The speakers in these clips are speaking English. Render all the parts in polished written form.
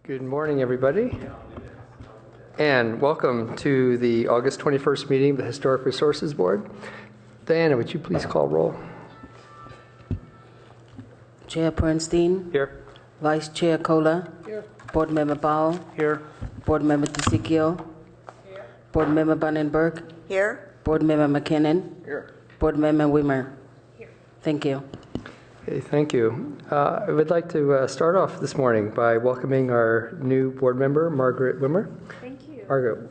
Good morning, everybody, and welcome to the August 21st meeting of the Historic Resources Board. Diana, would you please call roll? Chair Bernstein. Here. Vice Chair Kohler. Here. Board Member Powell. Here. Board Member DeSicchio. Here. Board Member Bunnenberg. Here. Board Member McKinnon. Here. Board Member Wimmer. Here. Thank you. Okay, thank you. I would like to start off this morning by welcoming our new board member, Margaret Wimmer. Thank you. Margaret,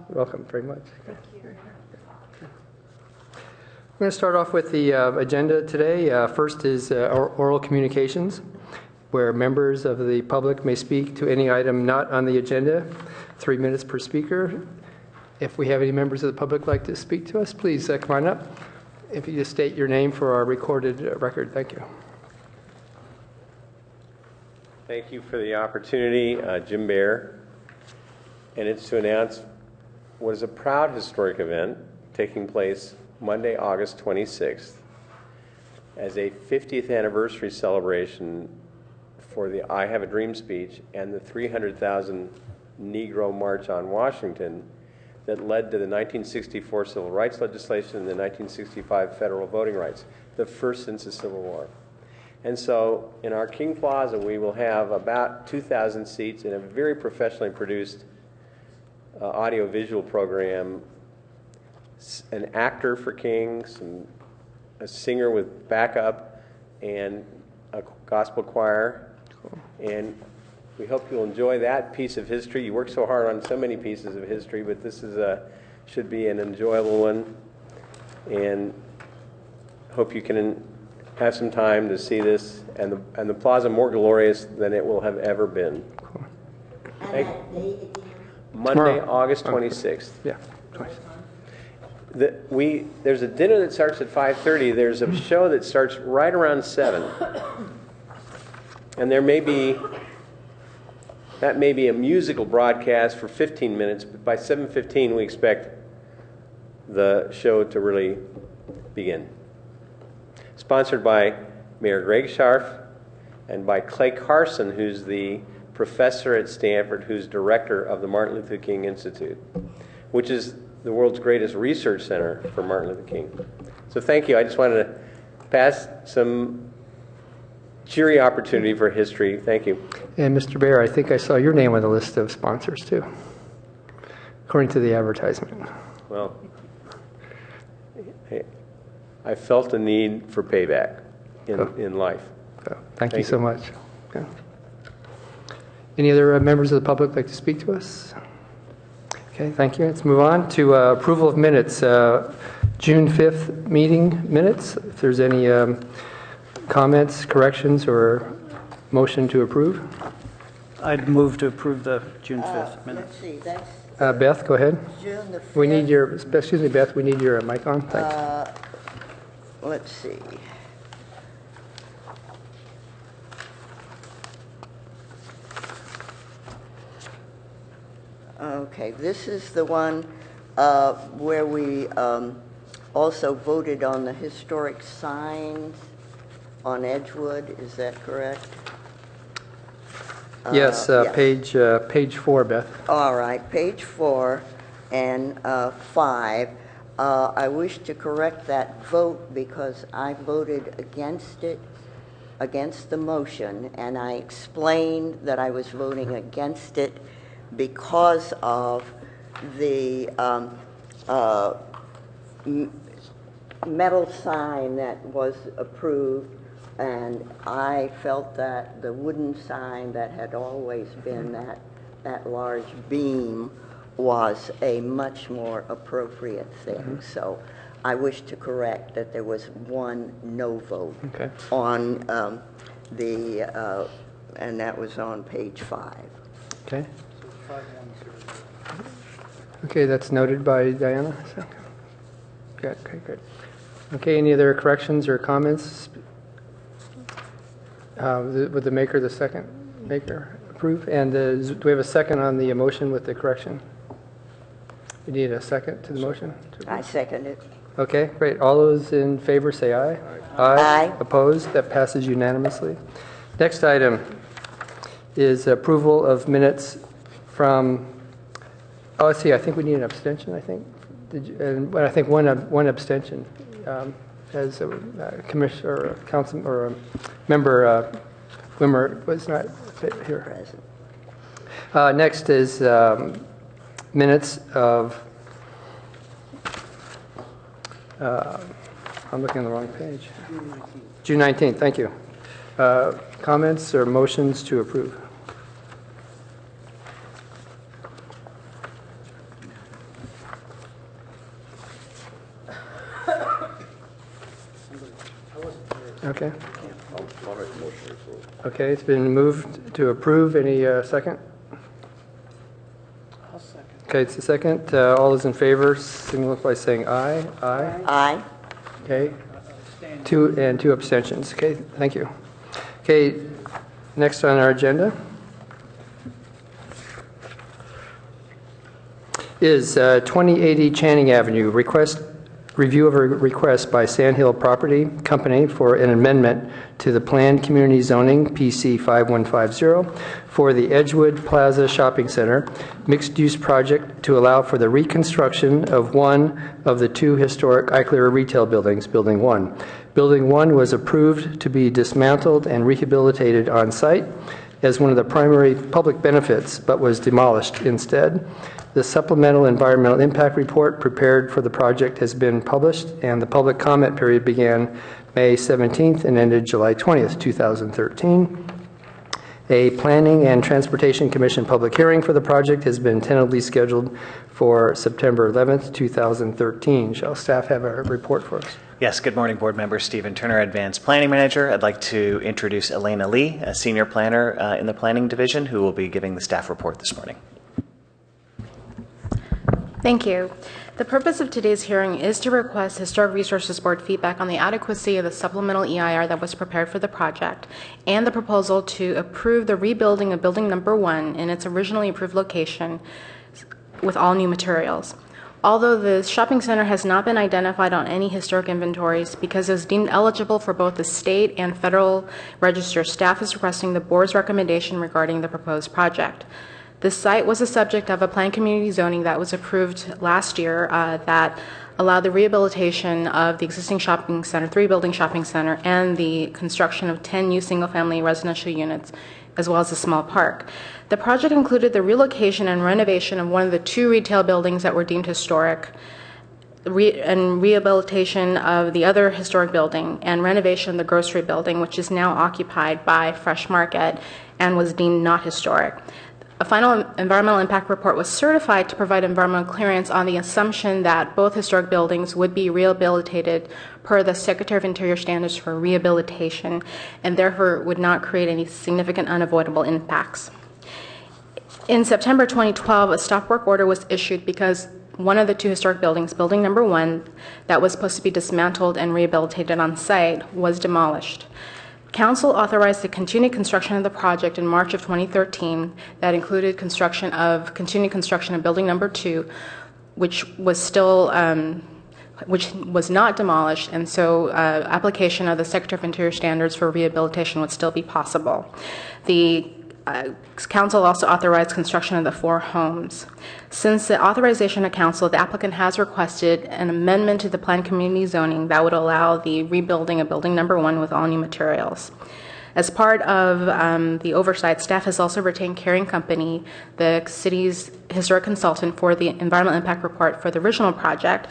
welcome very much. Thank you. I'm going to start off with the agenda today. First is oral communications, where members of the public may speak to any item not on the agenda, 3 minutes per speaker. If we have any members of the public like to speak to us, please come on up. If you just state your name for our recorded record. Thank you. Thank you for the opportunity, Jim Baer. And it's to announce what is a proud historic event taking place Monday, August 26th as a 50th anniversary celebration for the I Have a Dream speech and the 300,000 Negro March on Washington that led to the 1964 Civil Rights legislation and the 1965 federal voting rights, the first since the Civil War. And so in our King Plaza, we will have about 2,000 seats in a very professionally produced audio-visual program, an actor for King, a singer with backup, and a gospel choir. And we hope you'll enjoy that piece of history. You work so hard on so many pieces of history, but this is should be an enjoyable one. And hope you can have some time to see this and the plaza more glorious than it will have ever been. Cool. Monday, Tomorrow. August 26th. Yeah, 26th. There's a dinner that starts at 5:30. There's a show that starts right around 7. And that may be a musical broadcast for 15 minutes, but by 7:15 we expect the show to really begin. Sponsored by Mayor Greg Scharf and by Clay Carson, who's the professor at Stanford, who's director of the Martin Luther King Institute, which is the world's greatest research center for Martin Luther King. So thank you. I just wanted to pass some cheery opportunity for history. Thank you. And Mr. Baer, I think I saw your name on the list of sponsors too, according to the advertisement. Well, I felt a need for payback in life. So, thank you so much. Okay. Any other members of the public like to speak to us? Okay, thank you. Let's move on to approval of minutes. June 5th meeting minutes. If there's any comments, corrections, or motion to approve? I'd move to approve the June 5th minutes. Let's see, that's Beth, go ahead. June the 5th. We need your, excuse me, Beth, we need your mic on. Thanks. Let's see. Okay, this is the one where we also voted on the historic signs on Edgewood. Is that correct? Yes, page 4, Beth. All right, page 4 and 5. I wish to correct that vote because I voted against it, against the motion, and I explained that I was voting against it because of the metal sign that was approved, and I felt that the wooden sign that had always been that large beam was a much more appropriate thing. So I wish to correct that there was one no vote on and that was on page 5. Okay. Okay, that's noted by Diana. So, good, okay, good. Okay, any other corrections or comments? Would the maker, the second maker, approve? And do we have a second on the motion with the correction? We need a second to the motion? I second it. Okay, great. All those in favor say aye. Aye. Opposed? That passes unanimously. Next item is approval of minutes from, oh, let's see, I think we need an abstention, I think. But I think one abstention as a commissioner or a council or a member Wimmer was not here. Next is minutes of, I'm looking on the wrong page. June 19th, thank you. Comments or motions to approve? Okay. Okay, it's been moved to approve. Any second? I'll second. Okay, it's a second. All those in favor, signal by saying aye. Aye. Aye. Okay. Two abstentions. Okay, thank you. Okay, next on our agenda is 2080 Channing Avenue, review of a request by Sandhill Property Company for an amendment to the planned community zoning PC 5150 for the Edgewood Plaza Shopping Center mixed-use project to allow for the reconstruction of one of the two historic Eichler retail buildings, Building 1. Building 1 was approved to be dismantled and rehabilitated on site as one of the primary public benefits, but was demolished instead. The supplemental environmental impact report prepared for the project has been published, and the public comment period began May 17th and ended July 20th, 2013. A Planning and Transportation Commission public hearing for the project has been tentatively scheduled for September 11th, 2013. Shall staff have a report for us? Yes, good morning, board member. Stephen Turner, Advanced Planning Manager. I'd like to introduce Elena Lee, a Senior Planner in the Planning Division, who will be giving the staff report this morning. Thank you. The purpose of today's hearing is to request Historic Resources Board feedback on the adequacy of the supplemental EIR that was prepared for the project and the proposal to approve the rebuilding of Building Number 1 in its originally approved location with all new materials. Although the shopping center has not been identified on any historic inventories because it is deemed eligible for both the state and federal register, staff is requesting the board's recommendation regarding the proposed project. The site was the subject of a planned community zoning that was approved last year that allowed the rehabilitation of the existing shopping center, 3-building shopping center, and the construction of 10 new single-family residential units, as well as a small park. The project included the relocation and renovation of one of the 2 retail buildings that were deemed historic, and rehabilitation of the other historic building, and renovation of the grocery building, which is now occupied by Fresh Market and was deemed not historic. A final environmental impact report was certified to provide environmental clearance on the assumption that both historic buildings would be rehabilitated per the Secretary of Interior standards for rehabilitation and therefore would not create any significant unavoidable impacts. In September 2012, a stop work order was issued because one of the 2 historic buildings, Building Number 1, that was supposed to be dismantled and rehabilitated on site, was demolished. Council authorized the continued construction of the project in March of 2013 that included continued construction of Building Number 2, which was still which was not demolished, and so application of the Secretary of Interior standards for rehabilitation would still be possible. The Council also authorized construction of the 4 homes. Since the authorization of Council, the applicant has requested an amendment to the planned community zoning that would allow the rebuilding of Building Number 1 with all new materials. As part of the oversight, staff has also retained Caring Company, the city's historic consultant, for the environmental impact report for the original project,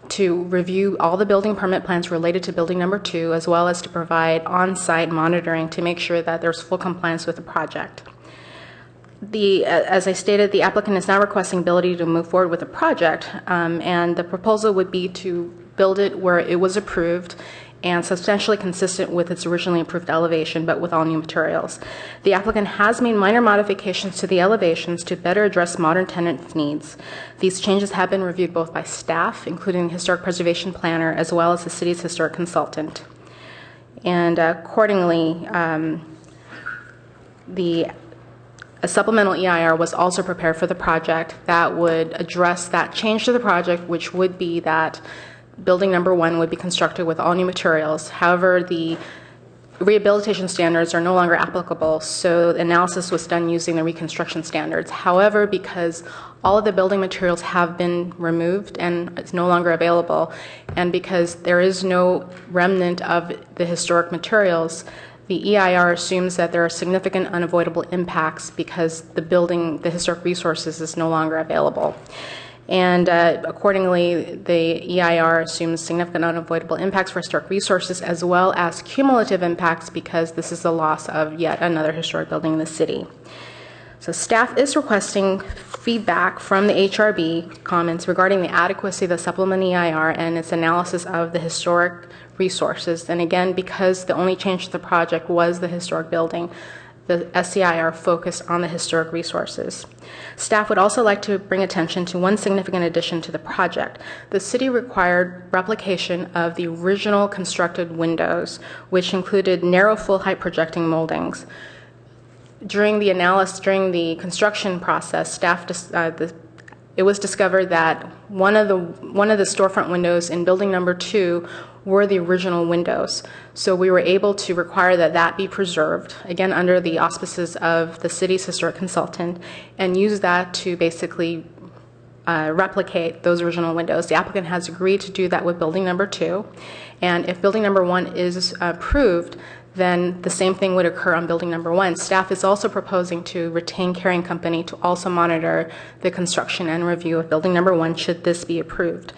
to review all the building permit plans related to Building Number 2, as well as to provide on-site monitoring to make sure that there's full compliance with the project. As I stated, the applicant is now requesting ability to move forward with the project, and the proposal would be to build it where it was approved and substantially consistent with its originally approved elevation, but with all new materials. The applicant has made minor modifications to the elevations to better address modern tenant needs. These changes have been reviewed both by staff, including the historic preservation planner, as well as the city's historic consultant. And accordingly, a supplemental EIR was also prepared for the project that would address that change to the project, which would be that Building Number 1 would be constructed with all new materials. However, the rehabilitation standards are no longer applicable, so analysis was done using the reconstruction standards. However, because all of the building materials have been removed and it's no longer available, and because there is no remnant of the historic materials, the EIR assumes that there are significant unavoidable impacts because the historic resources is no longer available. And accordingly, the EIR assumes significant unavoidable impacts for historic resources as well as cumulative impacts because this is the loss of yet another historic building in the city. So staff is requesting feedback from the HRB comments regarding the adequacy of the supplement EIR and its analysis of the historic resources. And again, because the only change to the project was the historic building, the SEIR focused on the historic resources. Staff would also like to bring attention to one significant addition to the project. The city required replication of the original constructed windows, which included narrow full-height projecting moldings. During the construction process, it was discovered that one of the storefront windows in building number 2 were the original windows. So we were able to require that be preserved, again under the auspices of the city's historic consultant, and use that to basically replicate those original windows. The applicant has agreed to do that with building number 2, and if building number 1 is approved, then the same thing would occur on building number 1. Staff is also proposing to retain carrying company to also monitor the construction and review of building number 1 should this be approved.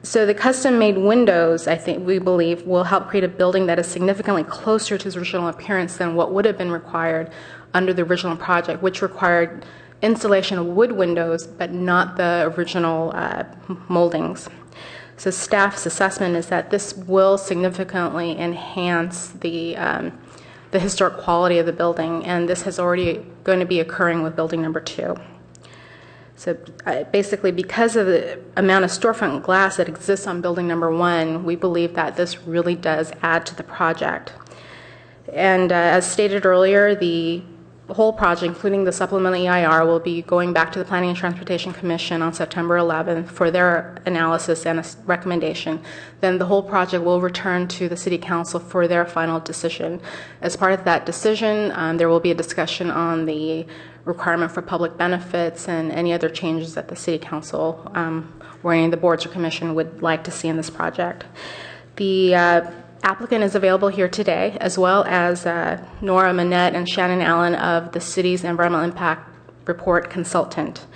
So the custom-made windows, we believe, will help create a building that is significantly closer to its original appearance than what would have been required under the original project, which required installation of wood windows, but not the original moldings. So staff's assessment is that this will significantly enhance the historic quality of the building, and this has already going to be occurring with building number 2. So basically, because of the amount of storefront glass that exists on building number 1, we believe that this really does add to the project. And as stated earlier, the whole project, including the supplemental EIR, will be going back to the Planning and Transportation Commission on September 11th for their analysis and a recommendation. Then the whole project will return to the City Council for their final decision. As part of that decision, there will be a discussion on the requirement for public benefits and any other changes that the City Council or any of the boards or commission would like to see in this project. The applicant is available here today, as well as Nora Manette and Shannon Allen of the city's Environmental Impact Report consultant.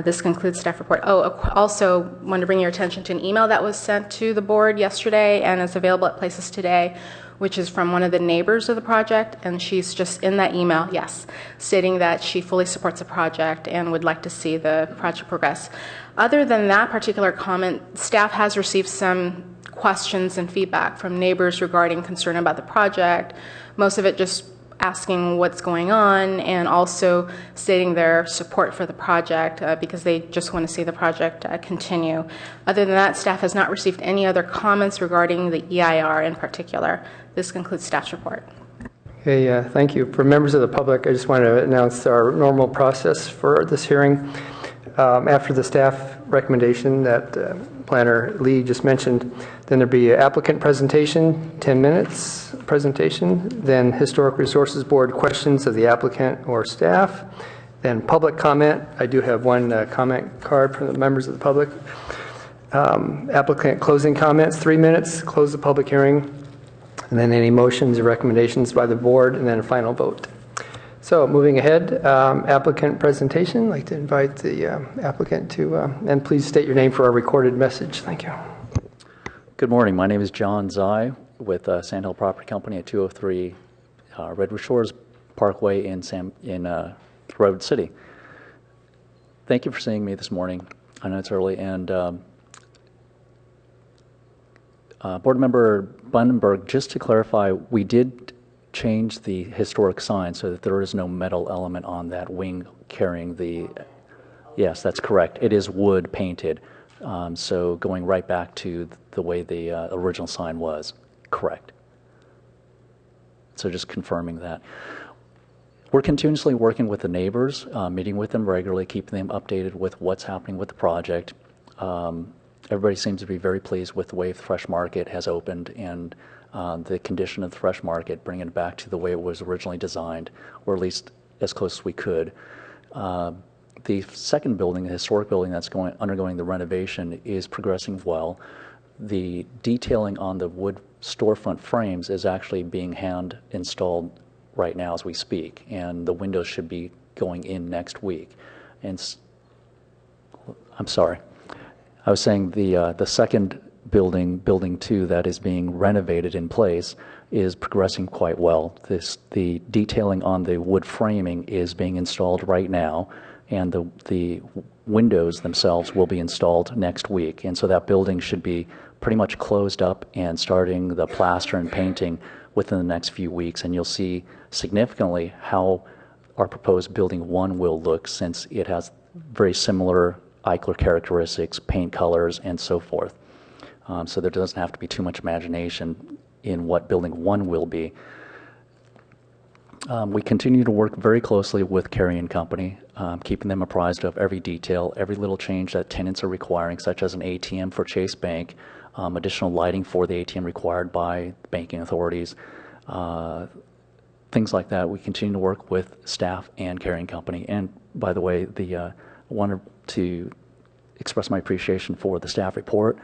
This concludes staff report. Also want to bring your attention to an email that was sent to the board yesterday and is available at places today, which is from one of the neighbors of the project, and she's just in that email, stating that she fully supports the project and would like to see the project progress. Other than that particular comment, staff has received some questions and feedback from neighbors regarding concern about the project, most of it just asking what's going on and also stating their support for the project because they just want to see the project continue. Other than that, staff has not received any other comments regarding the EIR in particular. This concludes staff's report. Okay, thank you. For members of the public, I just want to announce our normal process for this hearing. After the staff recommendation that Planner Lee just mentioned, then there'll be an applicant presentation, 10 minutes presentation, then Historic Resources Board questions of the applicant or staff, then public comment. I do have one comment card from the members of the public. Applicant closing comments, 3 minutes, close the public hearing, and then any motions or recommendations by the board, and then a final vote. So moving ahead, applicant presentation. I'd like to invite the applicant to, and please state your name for our recorded message. Thank you. Good morning. My name is John Zai with Sandhill Property Company at 203 Redwood Shores Parkway in Redwood City. Thank you for seeing me this morning. I know it's early, and Board Member Bundenberg, just to clarify, we did change the historic sign so that there is no metal element on that wing carrying the, yes, that's correct. It is wood painted. So going right back to the way the original sign was, correct. So just confirming that. We're continuously working with the neighbors, meeting with them regularly, keeping them updated with what's happening with the project. Everybody seems to be very pleased with the way the Fresh Market has opened, and the condition of the Fresh Market, bringing it back to the way it was originally designed, or at least as close as we could. The second building, the historic building that's undergoing the renovation, is progressing well. The detailing on the wood storefront frames is actually being hand installed right now as we speak, and the windows should be going in next week. And I'm sorry, I was saying the second building, building 2, that is being renovated in place, is progressing quite well. The detailing on the wood framing is being installed right now, and the windows themselves will be installed next week. And so that building should be pretty much closed up and starting the plaster and painting within the next few weeks. And you'll see significantly how our proposed building 1 will look, since it has very similar Eichler characteristics, paint colors, and so forth. So there doesn't have to be too much imagination in what building 1 will be. We continue to work very closely with Carey and Company, keeping them apprised of every detail, every little change that tenants are requiring, such as an ATM for Chase Bank, additional lighting for the ATM required by banking authorities, things like that. We continue to work with staff and Carey and Company. And by the way, I wanted to express my appreciation for the staff report.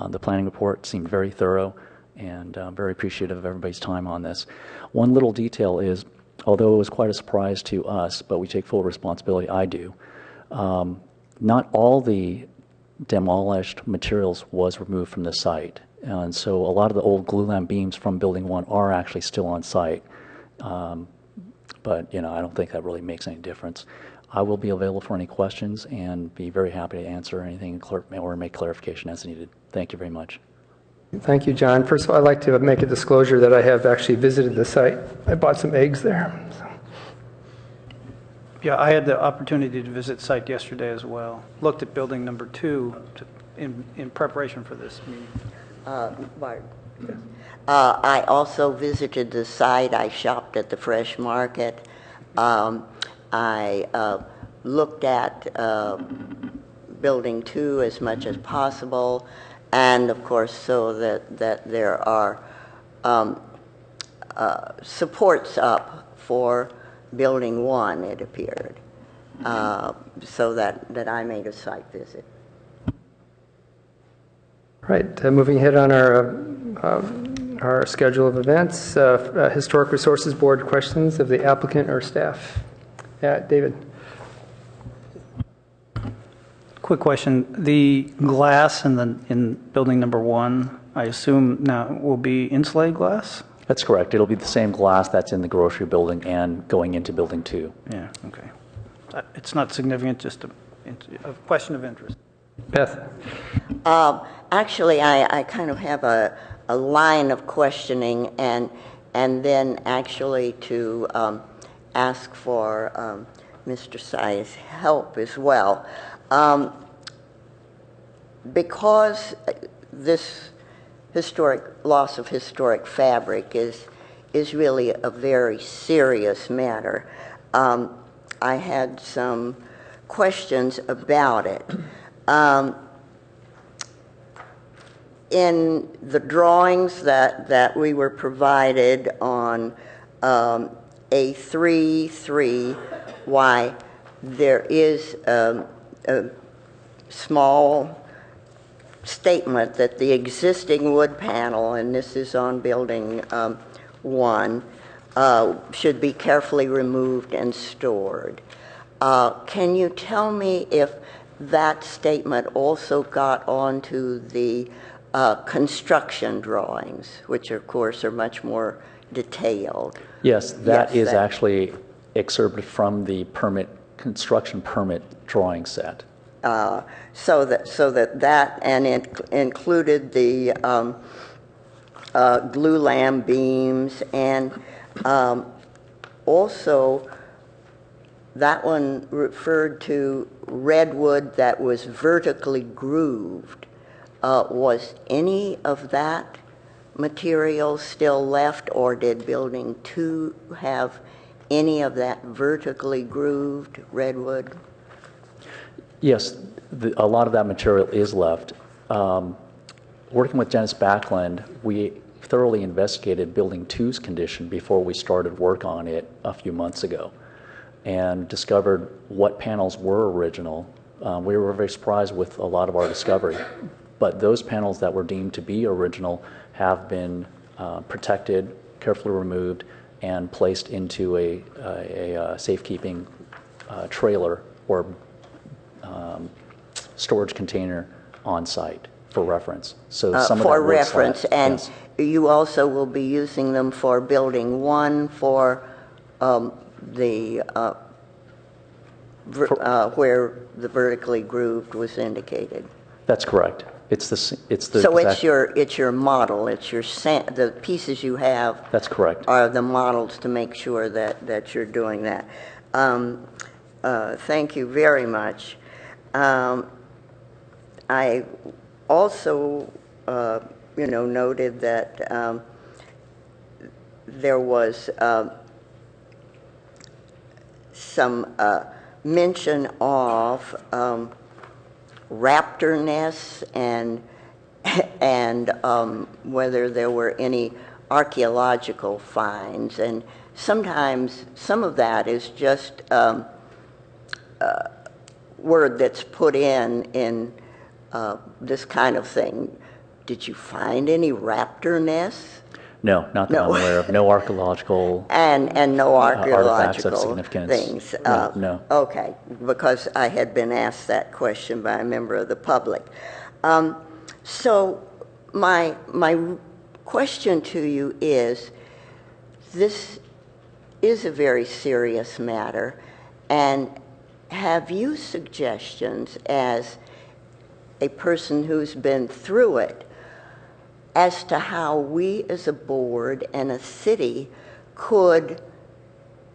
The planning report seemed very thorough, and very appreciative of everybody's time on this. One little detail is, although it was quite a surprise to us, but we take full responsibility, I do, not all the demolished materials was removed from the site. And so a lot of the old glulam beams from building 1 are actually still on site. But I don't think that really makes any difference. I will be available for any questions and be very happy to answer anything or make clarification as needed. Thank you very much. Thank you, John. First of all, I'd like to make a disclosure that I have actually visited the site. I bought some eggs there. Yeah, I had the opportunity to visit site yesterday as well. Looked at building number 2 in preparation for this meeting. Bart. I also visited the site. I shopped at the Fresh Market. I looked at building 2 as much as possible, and of course so that there are supports up for building 1, it appeared, so that I made a site visit. Right, moving ahead on our schedule of events, Historic Resources Board questions of the applicant or staff. Yeah, David. Quick question. The glass in building number 1, I assume now will be insulated glass? That's correct. It'll be the same glass that's in the grocery building and going into building 2. Yeah, okay. It's not significant, just a question of interest. Beth. Actually, I kind of have a line of questioning and then actually to ask for Mr. Tsai's help as well. Because this loss of historic fabric is really a very serious matter, I had some questions about it. In the drawings that we were provided on A3-3, there is a small statement that the existing wood panel, and this is on building 1, should be carefully removed and stored. Can you tell me if that statement also got onto the construction drawings, which of course are much more detailed? Yes, that is actually excerpted from the construction permit drawing set. So that and it included the glulam beams, and also that one referred to redwood that was vertically grooved. Was any of that material still left, or did building 2 have any of that vertically grooved redwood? Yes, a lot of that material is left. Working with Dennis Backlund, we thoroughly investigated Building 2's condition before we started work on it a few months ago, and discovered what panels were original. We were very surprised with a lot of our discovery, but those panels that were deemed to be original have been protected, carefully removed, and placed into a safekeeping trailer or storage container on site for reference. So some of that For wood reference, slab, and yes. you also will be using them for Building 1 for where the vertically grooved was indicated. That's correct. It's the So exact, it's your model, it's your the pieces you have that's correct. are the models to make sure that you're doing that. Thank you very much. I also, noted that there was some mention of raptor nests and whether there were any archaeological finds, and sometimes some of that is just word that's put in this kind of thing. Did you find any raptor nests? No, not that I'm aware of. No archaeological And no artifacts of archaeological significance. things. No. Okay, because I had been asked that question by a member of the public. So my question to you is, this is a very serious matter, and have you suggestions as a person who's been through it as to how we as a board and a city could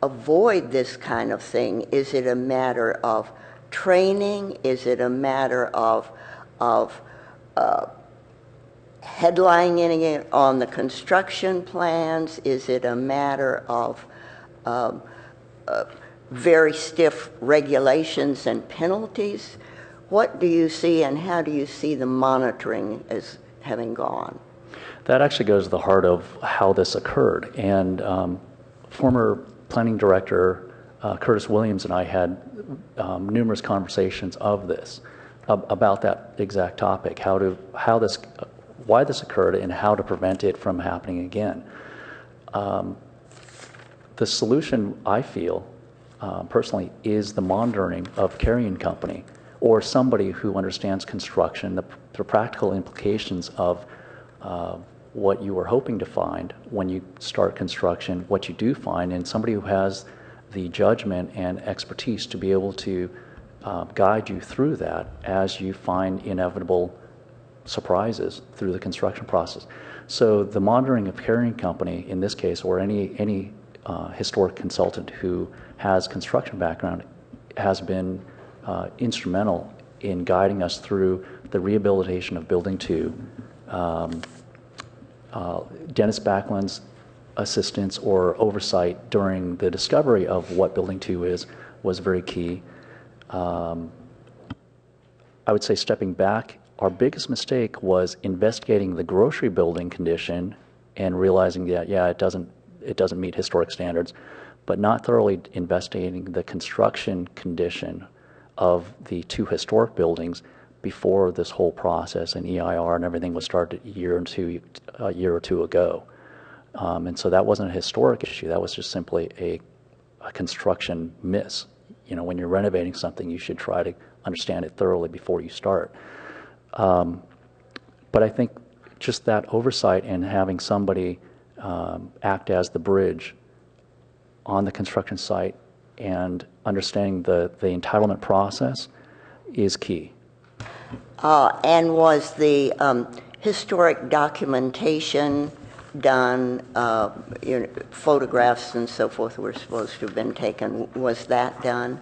avoid this kind of thing? Is it a matter of training? Is it a matter of headlining it on the construction plans? Is it a matter of very stiff regulations and penalties? What do you see, and how do you see the monitoring as having gone? That actually goes to the heart of how this occurred. And former planning director Curtis Williams and I had numerous conversations of this, about that exact topic, why this occurred and how to prevent it from happening again. The solution, I feel, personally, is the monitoring of carrying company or somebody who understands construction, the practical implications of what you are hoping to find when you start construction, what you do find, and somebody who has the judgment and expertise to be able to guide you through that as you find inevitable surprises through the construction process. So the monitoring of carrying company, in this case, or any historic consultant who has construction background, has been instrumental in guiding us through the rehabilitation of Building 2. Dennis Backlund's assistance or oversight during the discovery of what Building 2 is was very key. I would say, stepping back, our biggest mistake was investigating the grocery building condition and realizing that, yeah, it doesn't meet historic standards, but not thoroughly investigating the construction condition of the two historic buildings before this whole process and EIR and everything was started a year or two ago. And so that wasn't a historic issue. That was just simply a construction miss. You know, when you're renovating something, you should try to understand it thoroughly before you start. But I think just that oversight and having somebody act as the bridge on the construction site and understanding the entitlement process is key. And was the historic documentation done, photographs and so forth were supposed to have been taken? Was that done?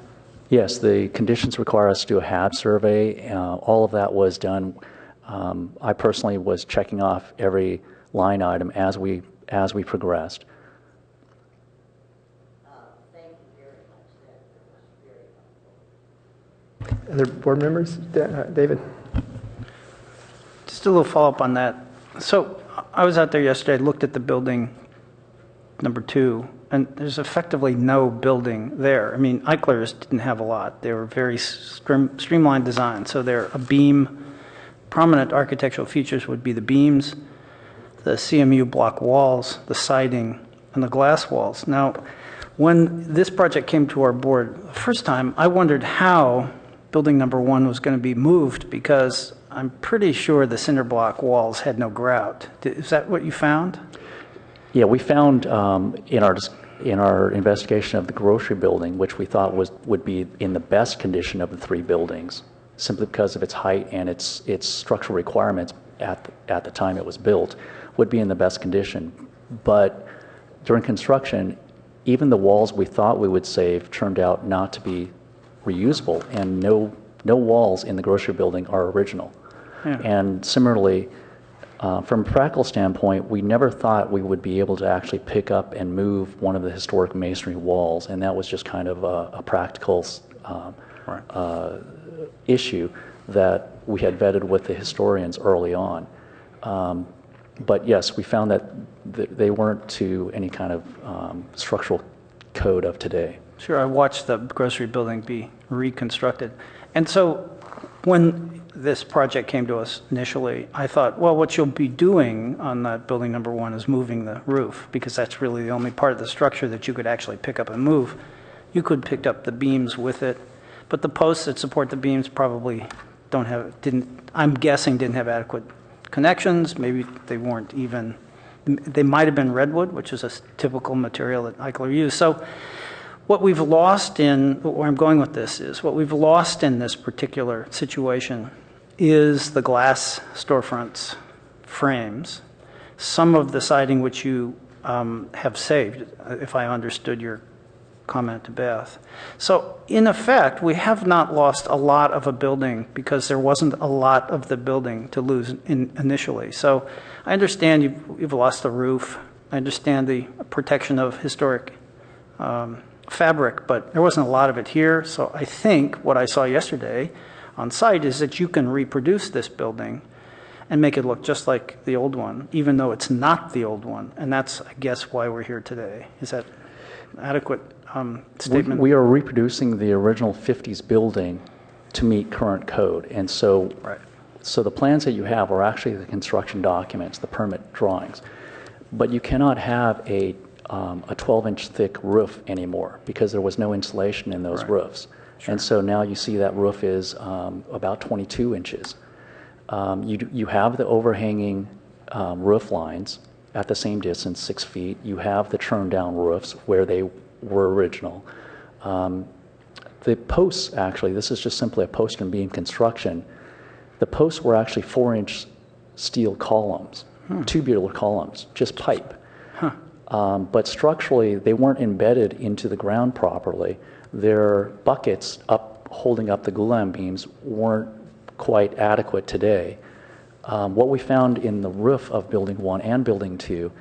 Yes, the conditions require us to do a HAB survey. All of that was done. I personally was checking off every line item as we progressed. Thank you very much. That was very helpful. Other board members? David? Just a little follow-up on that. So I was out there yesterday, looked at the building number 2, and there's effectively no building there. I mean, Eichler's didn't have a lot. They were very streamlined design. So they're a beam. Prominent architectural features would be the beams, the CMU block walls, the siding, and the glass walls. Now, when this project came to our board the first time, I wondered how building number 1 was going to be moved, because I'm pretty sure the cinder block walls had no grout. Is that what you found? Yeah, we found in our investigation of the grocery building, which we thought would be in the best condition of the 3 buildings, simply because of its height and its structural requirements at the time it was built, would be in the best condition. But during construction, even the walls we thought we would save turned out not to be reusable, and no walls in the grocery building are original. Yeah. And similarly, from a practical standpoint, we never thought we would be able to actually pick up and move one of the historic masonry walls, and that was just kind of a practical issue that we had vetted with the historians early on. But yes, we found that they weren't to any kind of structural code of today. Sure, I watched the grocery building be reconstructed. And so when this project came to us initially, I thought, well, what you'll be doing on that building number 1 is moving the roof, because that's really the only part of the structure that you could actually pick up and move. You could pick up the beams with it, but the posts that support the beams probably I'm guessing didn't have adequate connections. Maybe they weren't even, they might have been redwood, which is a typical material that Eichler used. So what we've lost where I'm going with this is, what we've lost in this particular situation is the glass storefronts, frames, some of the siding which you have saved, if I understood your comment to Beth. So in effect, we have not lost a lot of a building because there wasn't a lot of the building to lose initially. So I understand you've lost the roof. I understand the protection of historic fabric, but there wasn't a lot of it here. So I think what I saw yesterday on site is that you can reproduce this building and make it look just like the old one, even though it's not the old one. And that's, I guess, why we're here today. Is that an adequate statement? We are reproducing the original 50s building to meet current code. And so, so the plans that you have are actually the construction documents, the permit drawings. But you cannot have a 12-inch thick roof anymore because there was no insulation in those roofs. Sure. And so now you see that roof is about 22 inches. You have the overhanging roof lines at the same distance, 6 feet. You have the turned down roofs where they were original. The posts, actually, this is just simply a post and beam construction. The posts were actually 4-inch steel columns, tubular columns, just pipe. But structurally, they weren't embedded into the ground properly. Their buckets holding up the glulam beams weren't quite adequate today. What we found in the roof of Building 1 and Building 2,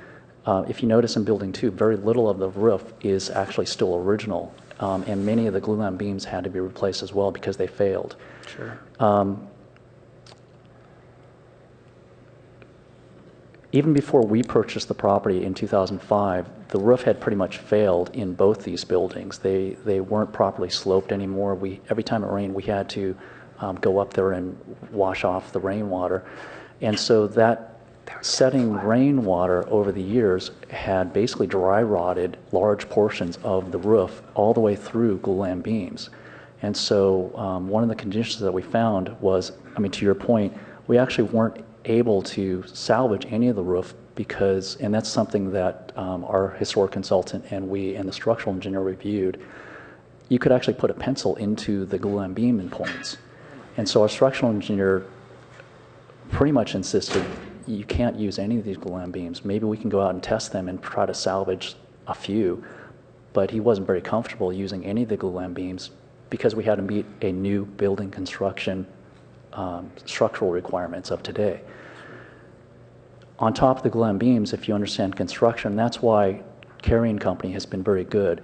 if you notice in Building 2, very little of the roof is actually still original, and many of the glulam beams had to be replaced as well because they failed. Sure. Even before we purchased the property in 2005, the roof had pretty much failed in both these buildings. They weren't properly sloped anymore. Every time it rained, we had to go up there and wash off the rainwater. And so that setting rainwater over the years had basically dry rotted large portions of the roof all the way through glulam beams. And so one of the conditions that we found was, I mean, to your point, we actually weren't able to salvage any of the roof because, and that's something that our historic consultant and we and the structural engineer reviewed, you could actually put a pencil into the glulam beam endpoints. And so our structural engineer pretty much insisted you can't use any of these glulam beams. Maybe we can go out and test them and try to salvage a few, but he wasn't very comfortable using any of the glulam beams because we had to meet a new building construction structural requirements of today. On top of the glulam beams, if you understand construction, that's why Carrying Company has been very good.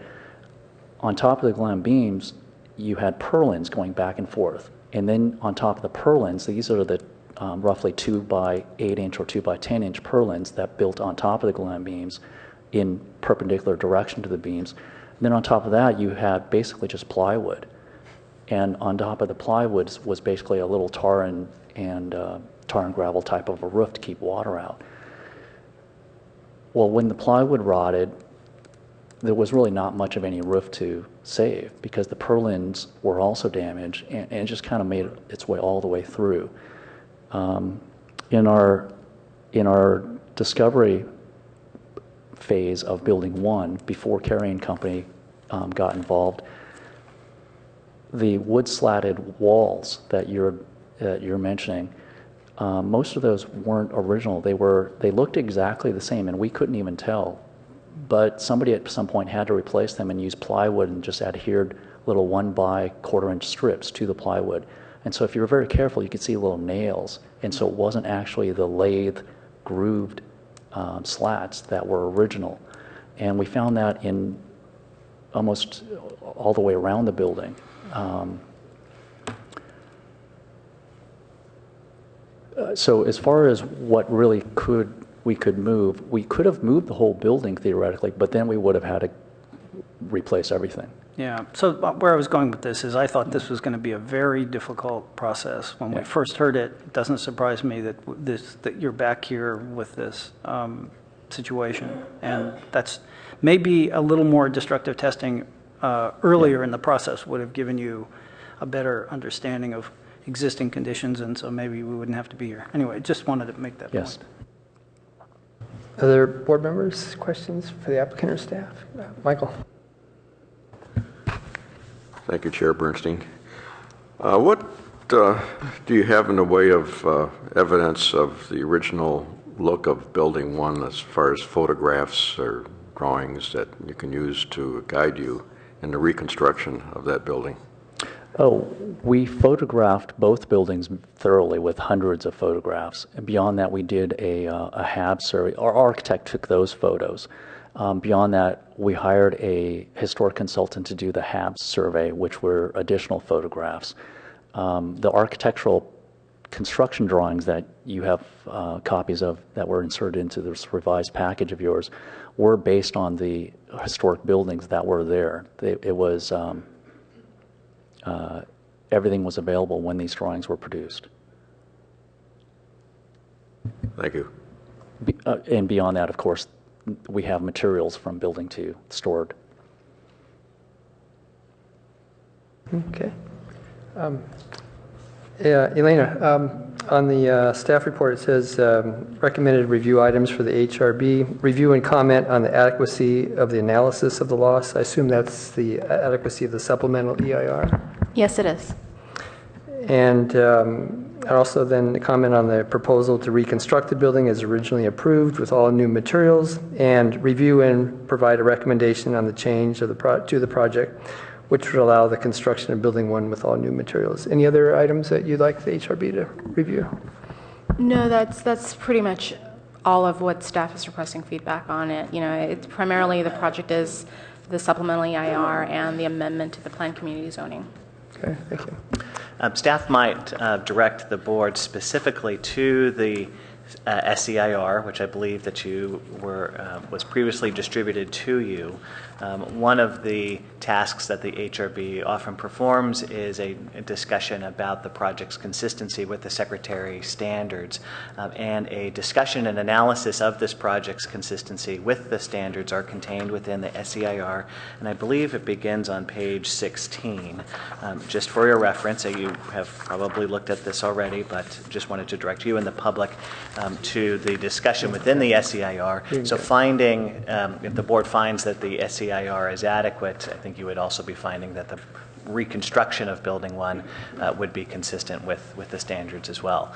On top of the glulam beams, you had purlins going back and forth. And then on top of the purlins, these are the roughly 2 by 8 inch or 2 by 10 inch purlins that built on top of the glen beams in perpendicular direction to the beams. And then on top of that, you had basically just plywood. And on top of the plywood was basically a little tar and gravel type of a roof to keep water out. Well, when the plywood rotted, there was really not much of any roof to save because the purlins were also damaged, and it just kind of made its way all the way through. In our discovery phase of building 1, before Carrying Company got involved, the wood slatted walls that you're mentioning, most of those weren't original. They looked exactly the same, and we couldn't even tell. But somebody at some point had to replace them and use plywood and just adhered little 1 by 1/4 inch strips to the plywood. And so if you were very careful, you could see little nails. And so it wasn't actually the lathe grooved slats that were original. And we found that in almost all the way around the building. So as far as what really we could move, we could have moved the whole building theoretically, but then we would have had to replace everything. Yeah, so where I was going with this is I thought this was going to be a very difficult process. When we first heard it, it doesn't surprise me that you're back here with this situation. And that's maybe a little more destructive testing earlier in the process would have given you a better understanding of existing conditions, and so maybe we wouldn't have to be here. Anyway, just wanted to make that point. Other board members, questions for the applicant or staff? Michael. Thank you, Chair Bernstein. What do you have in the way of evidence of the original look of Building 1 as far as photographs or drawings that you can use to guide you in the reconstruction of that building? Oh, we photographed both buildings thoroughly with hundreds of photographs. And beyond that, we did a HAB survey. Our architect took those photos. Beyond that, we hired a historic consultant to do the HAB survey, which were additional photographs. The architectural construction drawings that you have copies of that were inserted into this revised package of yours were based on the historic buildings that were there. It was everything was available when these drawings were produced. Thank you. And beyond that, of course, we have materials from Building 2 stored. Okay. Yeah, Elena, on the staff report it says recommended review items for the HRB, review and comment on the adequacy of the analysis of the loss. I assume that's the adequacy of the supplemental EIR? Yes, it is. And also then comment on the proposal to reconstruct the building as originally approved with all new materials, and review and provide a recommendation on the change of to the project, which would allow the construction of Building 1 with all new materials. Any other items that you'd like the HRB to review? No, that's pretty much all of what staff is requesting feedback on it. You know, it's primarily the project is the supplemental EIR and the amendment to the planned community zoning. Okay, thank you. Staff might direct the board specifically to the SEIR, which I believe that you was previously distributed to you. One of the tasks that the HRB often performs is a discussion about the project's consistency with the Secretary standards, and a discussion and analysis of this project's consistency with the standards are contained within the SEIR, and I believe it begins on page 16. Just for your reference, you have probably looked at this already, but just wanted to direct you and the public to the discussion within the SEIR. So finding, if the board finds that the SEIR is adequate, I think you would also be finding that the reconstruction of Building 1 would be consistent with the standards as well.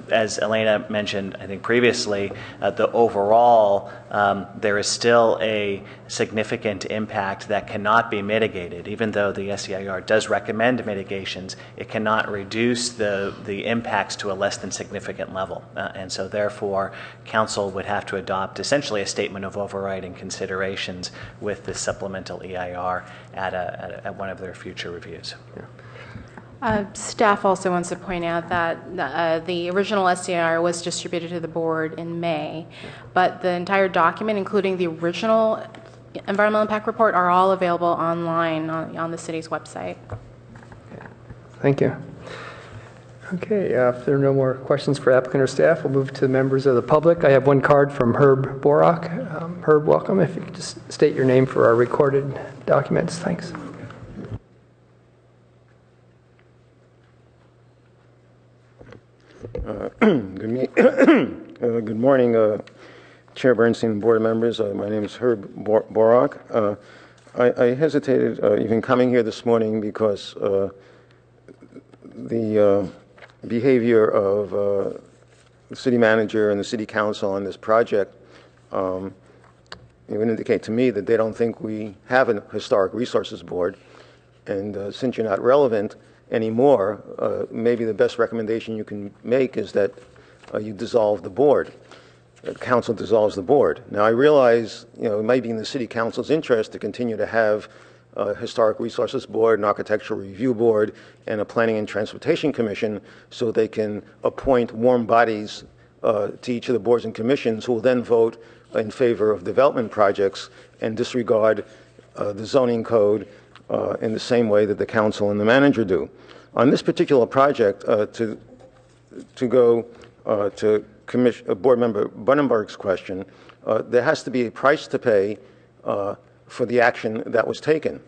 As Elena mentioned, I think previously, the overall, there is still a significant impact that cannot be mitigated. Even though the SEIR does recommend mitigations, it cannot reduce the impacts to a less than significant level. And so therefore, Council would have to adopt essentially a statement of overriding considerations with the supplemental EIR at one of their future reviews. Yeah. Staff also wants to point out that the original SCR was distributed to the board in May, but the entire document, including the original environmental impact report, are all available online on the city's website. Thank you. Okay, if there are no more questions for applicant or staff, we'll move to the members of the public. I have one card from Herb Borak. Herb, welcome. If you could just state your name for our recorded documents. Thanks. Good morning, Chair Bernstein and board members. My name is Herb Borak. I hesitated even coming here this morning because the behavior of the city manager and the city council on this project it would indicate to me that they don't think we have a historic resources board, and since you're not relevant anymore, maybe the best recommendation you can make is that you dissolve the board. The council dissolves the board. Now, I realize, it might be in the city council's interest to continue to have a historic resources board, an architectural review board, and a planning and transportation commission, so they can appoint warm bodies to each of the boards and commissions who will then vote in favor of development projects and disregard the zoning code in the same way that the council and the manager do. On this particular project, to go to Board Member Bunenberg's question, there has to be a price to pay for the action that was taken.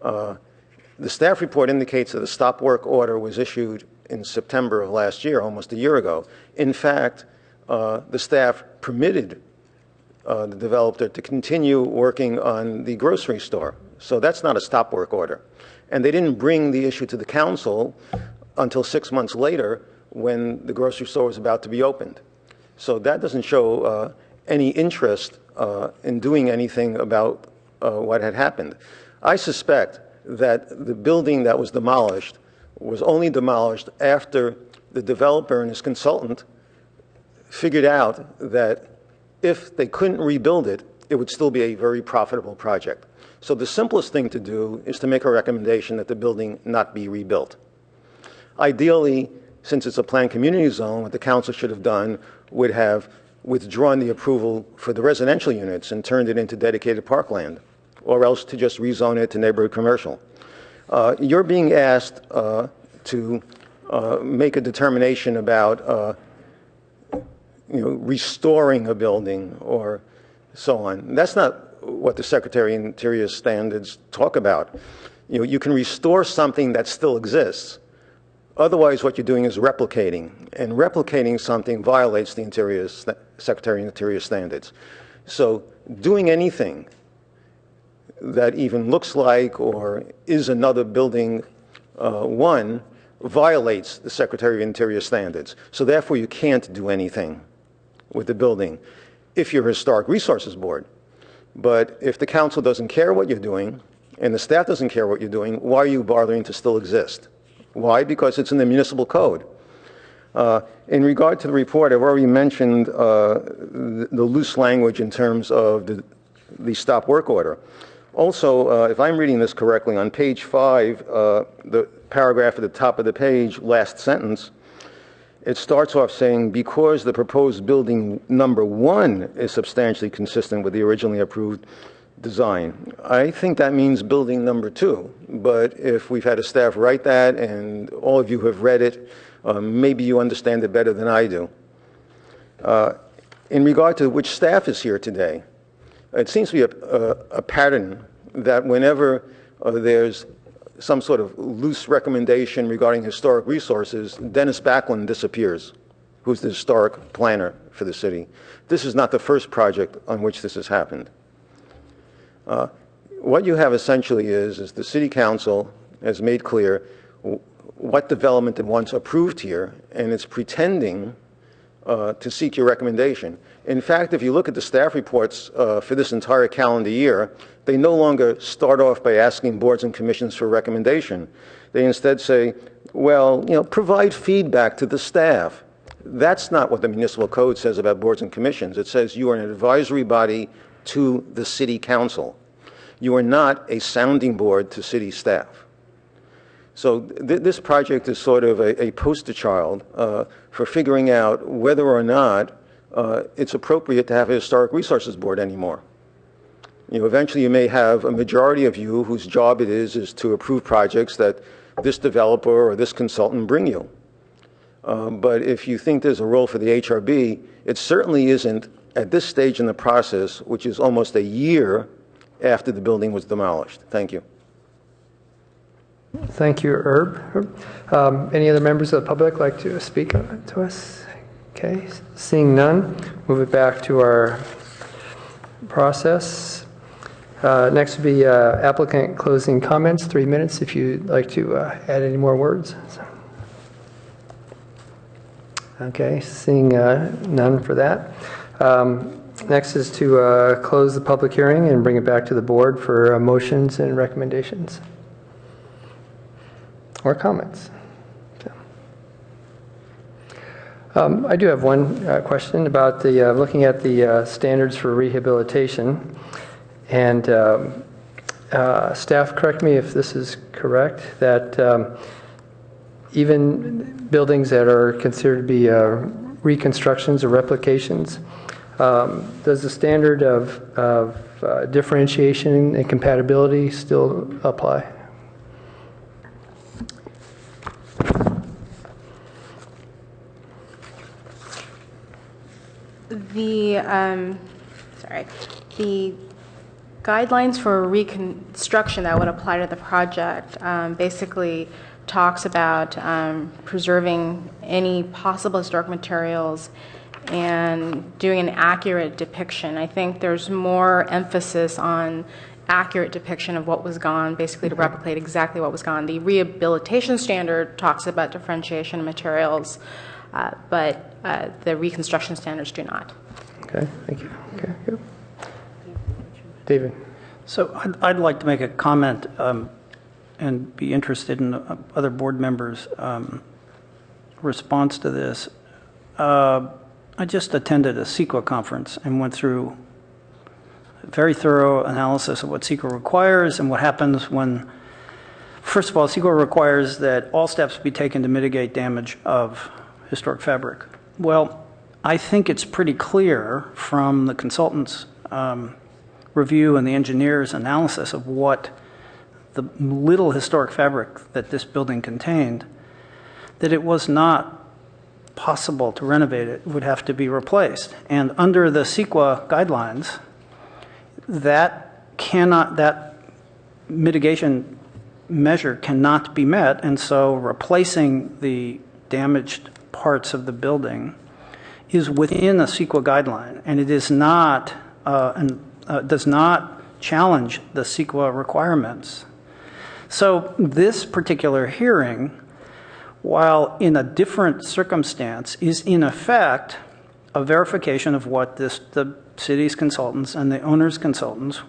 The staff report indicates that a stop work order was issued in September of last year, almost a year ago. In fact, the staff permitted the developer to continue working on the grocery store. So that's not a stop work order. And they didn't bring the issue to the council until 6 months later when the grocery store was about to be opened. So that doesn't show any interest in doing anything about what had happened. I suspect that the building that was demolished was only demolished after the developer and his consultant figured out that if they couldn't rebuild it, it would still be a very profitable project. So the simplest thing to do is to make a recommendation that the building not be rebuilt. Ideally, since it's a planned community zone, what the council should have done would have withdrawn the approval for the residential units and turned it into dedicated parkland, or else to just rezone it to neighborhood commercial. You're being asked to make a determination about restoring a building or so on. That's not what the Secretary of Interior standards talk about. You can restore something that still exists. Otherwise, what you're doing is replicating, and replicating something violates the Secretary of Interior standards. So doing anything that even looks like or is another building one violates the Secretary of Interior standards. So therefore, you can't do anything with the building if you're a Historic Resources Board. But if the council doesn't care what you're doing and the staff doesn't care what you're doing, why are you bothering to still exist? Why? Because it's in the municipal code. In regard to the report, I've already mentioned the loose language in terms of the stop work order. Also, if I'm reading this correctly, on page 5, the paragraph at the top of the page, last sentence, it starts off saying, because the proposed building number 1 is substantially consistent with the originally approved design. I think that means building number 2, but if we've had a staff write that and all of you have read it, maybe you understand it better than I do. In regard to which staff is here today, it seems to be a pattern that whenever there's some sort of loose recommendation regarding historic resources, Dennis Backlund disappears, who's the historic planner for the city. This is not the first project on which this has happened. What you have essentially is the city council has made clear what development it wants approved here, and it's pretending to seek your recommendation. In fact, if you look at the staff reports for this entire calendar year, they no longer start off by asking boards and commissions for recommendation. They instead say, well, provide feedback to the staff. That's not what the municipal code says about boards and commissions. It says you are an advisory body to the city council. You are not a sounding board to city staff. So this project is sort of a poster child for figuring out whether or not it's appropriate to have a Historic Resources Board anymore. You know, eventually you may have a majority of you whose job it is to approve projects that this developer or this consultant bring you. But if you think there's a role for the HRB, it certainly isn't at this stage in the process, which is almost a year after the building was demolished. Thank you. Thank you, Herb. Any other members of the public like to speak to us? Okay, seeing none, move it back to our process. Next would be applicant closing comments, 3 minutes if you'd like to add any more words. Okay, seeing none for that. Next is to close the public hearing and bring it back to the board for motions and recommendations or comments. I do have one question about the looking at the standards for rehabilitation. And staff, correct me if this is correct, that even buildings that are considered to be reconstructions or replications, does the standard of differentiation and compatibility still apply? The guidelines for reconstruction that would apply to the project basically talks about preserving any possible historic materials and doing an accurate depiction. I think there's more emphasis on accurate depiction of what was gone, basically to replicate exactly what was gone. The rehabilitation standard talks about differentiation of materials, but the reconstruction standards do not. Okay, thank you. Okay, good. David. So I'd like to make a comment and be interested in other board members' response to this. I just attended a CEQA conference and went through a very thorough analysis of what CEQA requires and what happens when, first of all, CEQA requires that all steps be taken to mitigate damage of historic fabric. Well, I think it's pretty clear from the consultant's review and the engineer's analysis of what the little historic fabric that this building contained, that it was not possible to renovate it. It would have to be replaced. And under the CEQA guidelines, that mitigation measure cannot be met, and so replacing the damaged parts of the building is within a CEQA guideline, and it is not does not challenge the CEQA requirements. So this particular hearing, while in a different circumstance, is in effect a verification of what the city's consultants and the owner's consultants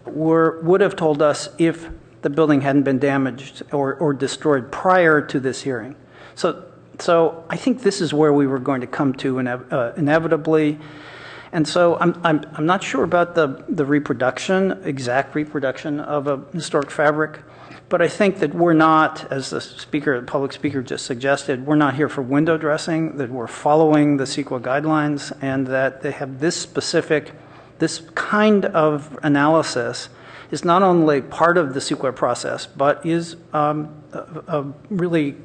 would have told us if the building hadn't been damaged or destroyed prior to this hearing. So I think this is where we were going to come to inevitably. And so I'm not sure about the exact reproduction of a historic fabric, but I think that we're not, as the public speaker just suggested, we're not here for window dressing, that we're following the CEQA guidelines, and that they have this kind of analysis is not only part of the CEQA process, but is really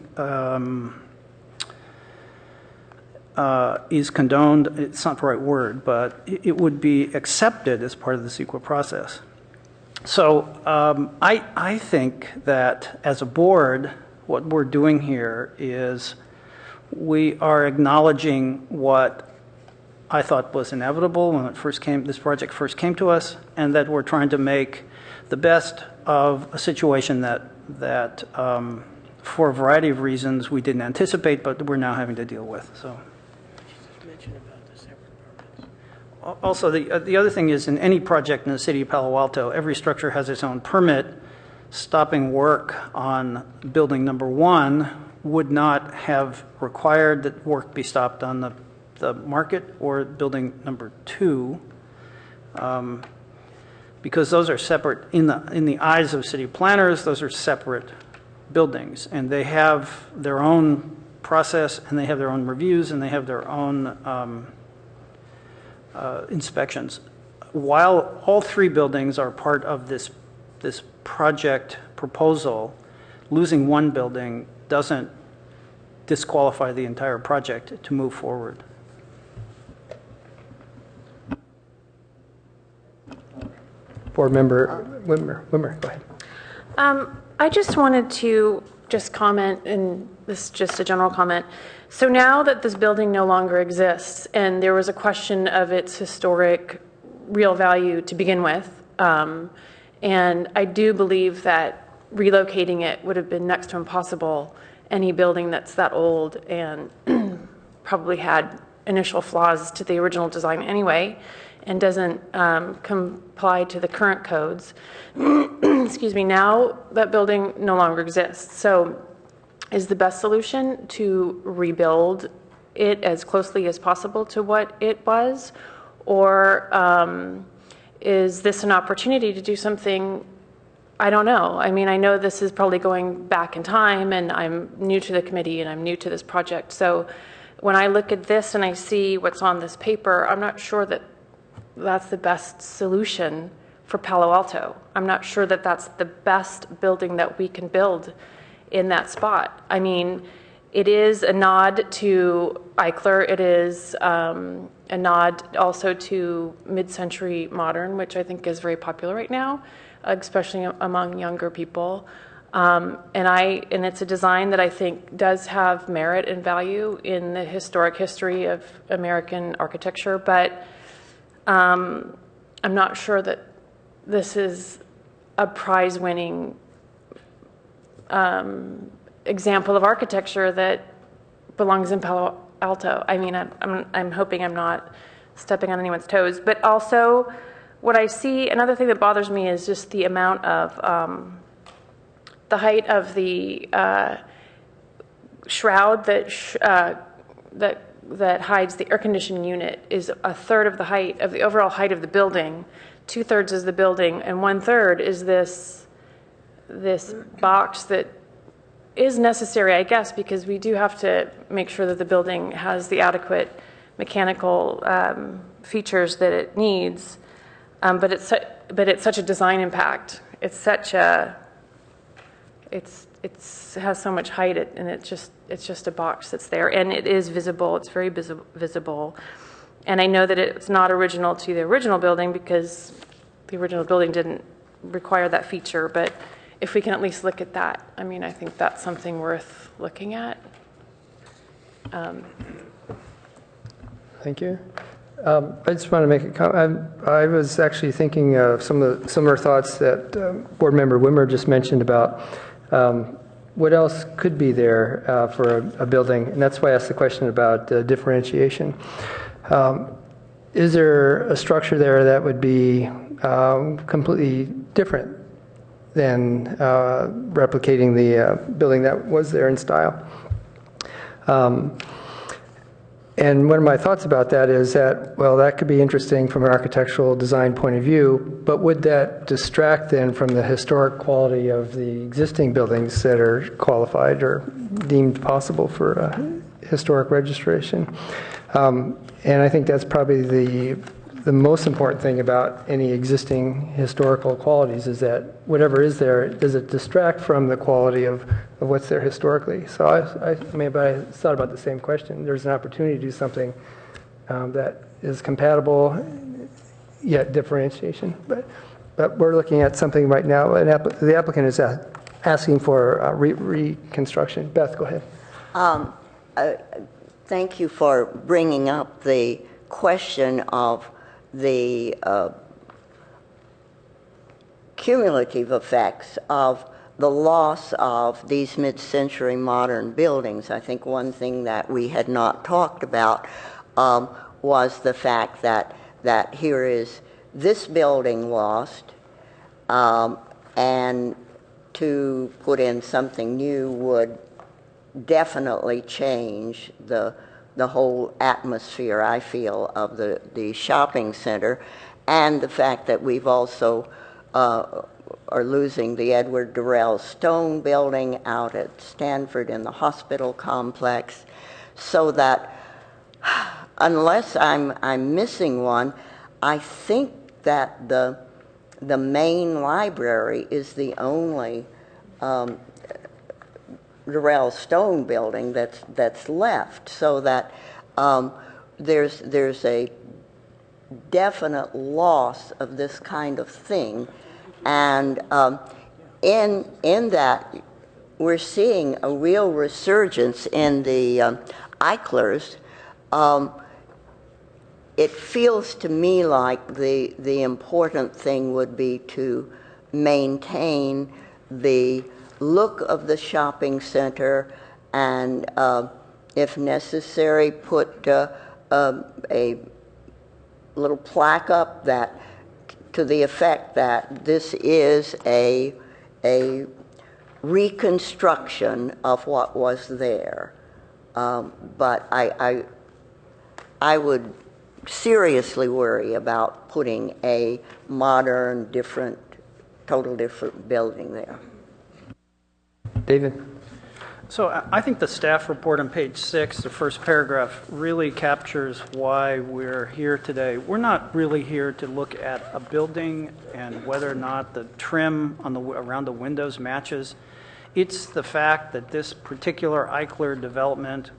is condoned. It's not the right word, but it would be accepted as part of the CEQA process. So I think that as a board, what we're doing here is we are acknowledging what I thought was inevitable when this project first came to us, and that we're trying to make the best of a situation that for a variety of reasons we didn't anticipate, but we're now having to deal with. So. Also, the other thing is, in any project in the city of Palo Alto, every structure has its own permit. Stopping work on building number 1 would not have required that work be stopped on the market or building number 2, because those are separate in the eyes of city planners. Those are separate buildings, and they have their own process, and they have their own reviews, and they have their own inspections. While all three buildings are part of this project proposal, losing one building doesn't disqualify the entire project to move forward. Board Member Wimmer, go ahead. I just wanted to comment, and this is just a general comment. So now that this building no longer exists, and there was a question of its historic real value to begin with, and I do believe that relocating it would have been next to impossible. Any building that's that old and probably had initial flaws to the original design anyway, and doesn't comply to the current codes. Excuse me, now that building no longer exists. So is the best solution to rebuild it as closely as possible to what it was? Or is this an opportunity to do something? I don't know. I mean, I know this is probably going back in time, and I'm new to the committee and I'm new to this project. So when I look at this and I see what's on this paper, I'm not sure that that's the best solution for Palo Alto. I'm not sure that that's the best building that we can build in that spot. I mean, it is a nod to Eichler. It is a nod also to mid-century modern, which I think is very popular right now, especially among younger people. And it's a design that I think does have merit and value in the historic history of American architecture, but I'm not sure that this is a prize-winning example of architecture that belongs in Palo Alto. I mean, I'm hoping I'm not stepping on anyone's toes, but also what I see, another thing that bothers me is just the amount of the height of the shroud that hides the air conditioning unit is a third of the height of the overall height of the building. 2/3 is the building, and 1/3 is this box that is necessary, I guess, because we do have to make sure that the building has the adequate mechanical features that it needs. But it's such a design impact. It has so much height, and it's just a box that's there, and it is visible. It's very visible, and I know that it's not original to the original building because the original building didn't require that feature. But if we can at least look at that, I mean, I think that's something worth looking at. Thank you. I just want to make a comment. I was actually thinking of some of the similar thoughts that Board Member Wimmer just mentioned about what else could be there for a building, and that's why I asked the question about differentiation. Is there a structure there that would be completely different than replicating the building that was there in style? And one of my thoughts about that is that, well, that could be interesting from an architectural design point of view, but would that distract then from the historic quality of the existing buildings that are qualified or deemed possible for historic registration? And I think that's probably the most important thing about any existing historical qualities is that whatever is there, does it distract from the quality of what's there historically? So I thought about the same question. There's an opportunity to do something that is compatible, yet differentiation. But we're looking at something right now, and the applicant is asking for reconstruction. Beth, go ahead. Thank you for bringing up the question of the cumulative effects of the loss of these mid-century modern buildings. I think one thing that we had not talked about was the fact that here is this building lost, and to put in something new would definitely change the whole atmosphere, I feel, of the shopping center, and the fact that we've also are losing the Edward Durrell Stone building out at Stanford in the hospital complex, so that unless I'm missing one, I think that the main library is the only Durrell Stone building that's left, so that there's a definite loss of this kind of thing, and in that we're seeing a real resurgence in the Eichlers. It feels to me like the important thing would be to maintain the look of the shopping center, and if necessary, put a little plaque up that to the effect that this is a reconstruction of what was there. But I would seriously worry about putting a modern, total different building there. David? So I think the staff report on page 6, the first paragraph, really captures why we're here today. We're not really here to look at a building and whether or not the trim on around the windows matches. It's the fact that this particular Eichler development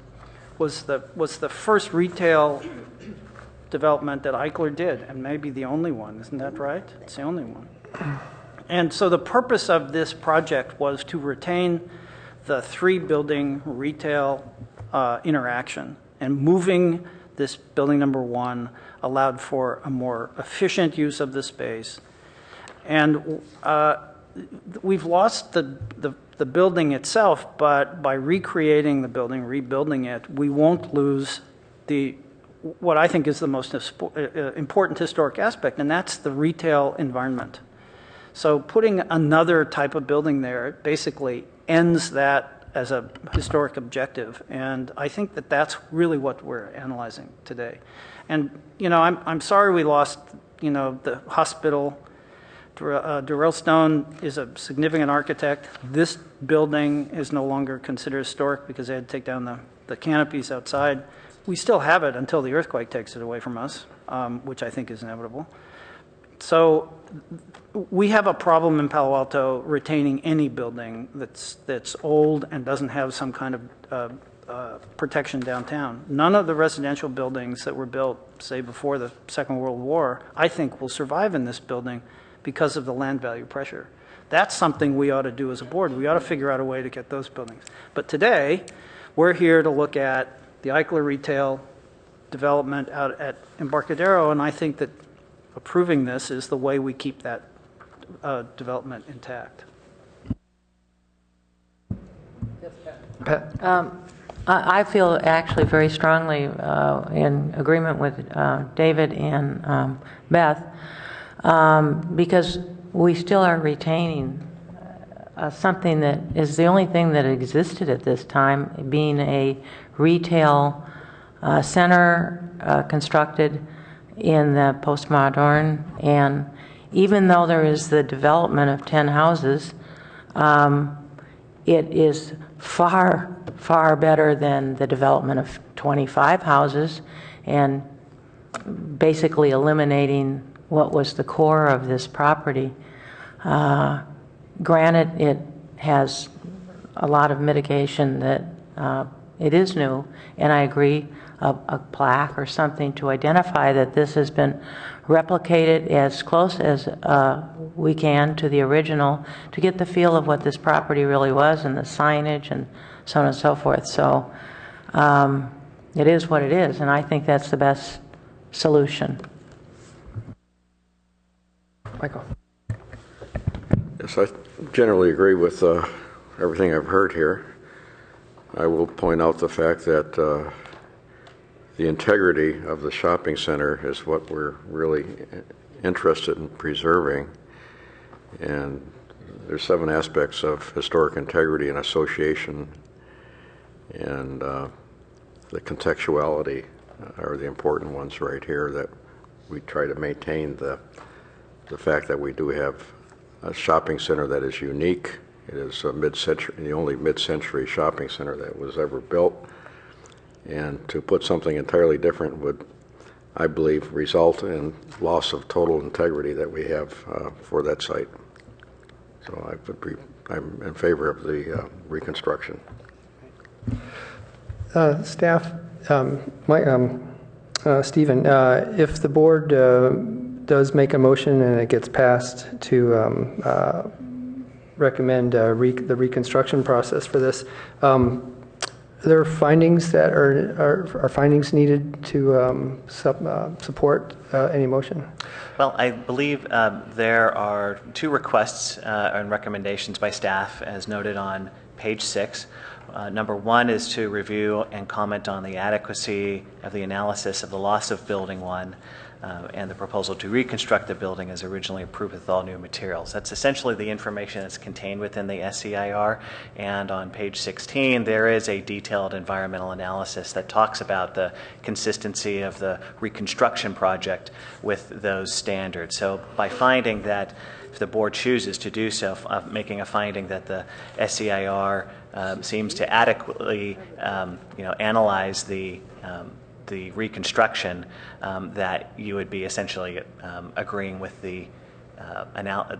was the first retail development that Eichler did, and maybe the only one. Isn't that right? It's the only one. And so the purpose of this project was to retain the 3-building retail interaction, and moving this building number 1 allowed for a more efficient use of the space. And we've lost the building itself, but by recreating the building, rebuilding it, we won't lose what I think is the most important historic aspect, and that's the retail environment. So putting another type of building there basically ends that as a historic objective, and I think that that's really what we're analyzing today. And I'm sorry we lost the hospital. Durrell Stone is a significant architect. This building is no longer considered historic because they had to take down the canopies outside. We still have it until the earthquake takes it away from us, which I think is inevitable. So we have a problem in Palo Alto retaining any building that's old and doesn't have some kind of protection downtown. None of the residential buildings that were built, say, before the Second World War, I think will survive in this building because of the land value pressure. That's something we ought to do as a board. We ought to figure out a way to get those buildings. But today, we're here to look at the Eichler retail development out at Embarcadero, and I think that approving this is the way we keep that development intact. Pat? I feel actually very strongly in agreement with David and Beth, because we still are retaining something that is the only thing that existed at this time, being a retail center constructed in the postmodern. And even though there is the development of 10 houses, it is far, far better than the development of 25 houses, and basically eliminating what was the core of this property. Granted, it has a lot of mitigation that it is new, and I agree, a plaque or something to identify that this has been replicated as close as we can to the original, to get the feel of what this property really was, and the signage and so on and so forth. So it is what it is, and I think that's the best solution. Michael? Yes, I generally agree with everything I've heard here. I will point out the fact that the integrity of the shopping center is what we're really interested in preserving. And there's 7 aspects of historic integrity and association, and the contextuality are the important ones right here, that we try to maintain the fact that we do have a shopping center that is unique. It is a mid-century, the only mid-century shopping center that was ever built. And to put something entirely different would, I believe, result in loss of total integrity that we have for that site. So I'm in favor of the reconstruction. Staff, Stephen, if the board does make a motion and it gets passed to recommend the reconstruction process for this, are there findings that are findings needed to support any motion? Well, I believe there are 2 requests and recommendations by staff as noted on page 6. Number 1 is to review and comment on the adequacy of the analysis of the loss of Building 1 and the proposal to reconstruct the building as originally approved with all new materials. That's essentially the information that's contained within the SEIR. And on page 16, there is a detailed environmental analysis that talks about the consistency of the reconstruction project with those standards. So by finding that, if the board chooses to do so, making a finding that the SEIR seems to adequately analyze the reconstruction, that you would be essentially agreeing with the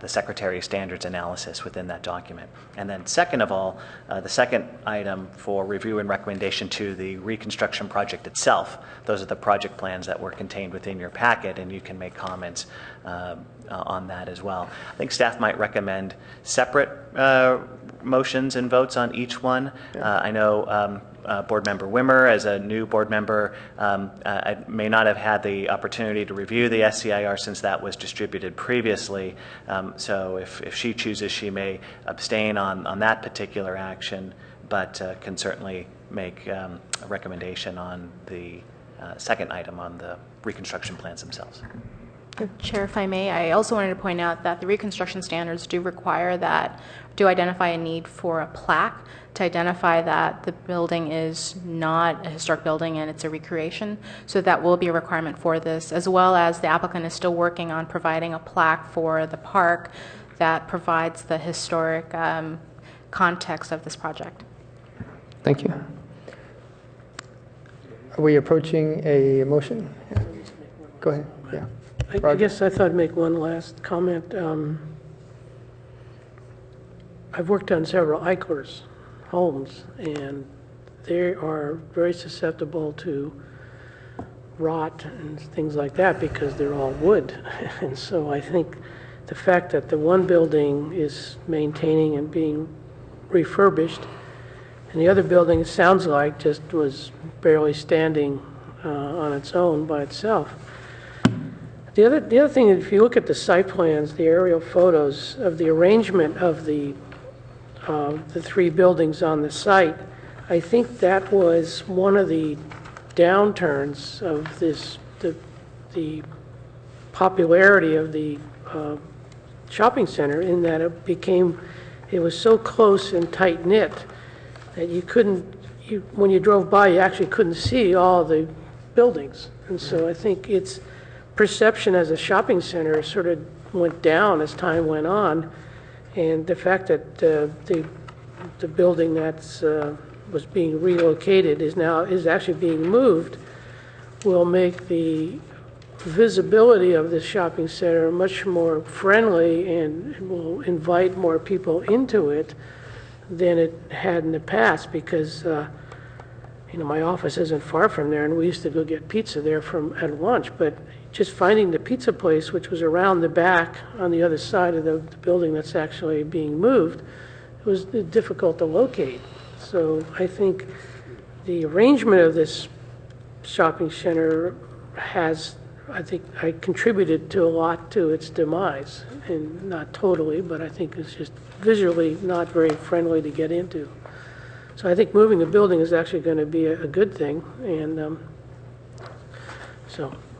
Secretary of Standards analysis within that document. And then second of all, the second item for review and recommendation to the reconstruction project itself, those are the project plans that were contained within your packet, and you can make comments on that as well. I think staff might recommend separate motions and votes on each one. I know Board Member Wimmer, as a new board member, may not have had the opportunity to review the SEIR since that was distributed previously. So if she chooses, she may abstain on that particular action, but can certainly make a recommendation on the second item on the reconstruction plans themselves. Chair, if I may, I also wanted to point out that the reconstruction standards do identify a need for a plaque to identify that the building is not a historic building and it's a recreation. So that will be a requirement for this, as well as the applicant is still working on providing a plaque for the park that provides the historic context of this project. Thank you. Are we approaching a motion? Yeah. Go ahead. Yeah. I guess I thought I'd make one last comment. I've worked on several Eichlers homes, and they are very susceptible to rot and things like that because they're all wood. And so I think the fact that the one building is maintaining and being refurbished, and the other building, it sounds like, just was barely standing on its own by itself. The other thing, if you look at the site plans, the aerial photos of the arrangement of the 3 buildings on the site, I think that was one of the downturns of the popularity of the shopping center, in that it was so close and tight knit that when you drove by, you actually couldn't see all the buildings. And so I think its perception as a shopping center sort of went down as time went on, and the fact that the building that's was being relocated is actually being moved will make the visibility of this shopping center much more friendly and will invite more people into it than it had in the past, because my office isn't far from there, and we used to go get pizza there at lunch. But just finding the pizza place, which was around the back on the other side of the building that's actually being moved, it was difficult to locate. So I think the arrangement of this shopping center I contributed to a lot to its demise, and not totally, but I think it's just visually not very friendly to get into. So I think moving the building is actually going to be a good thing, and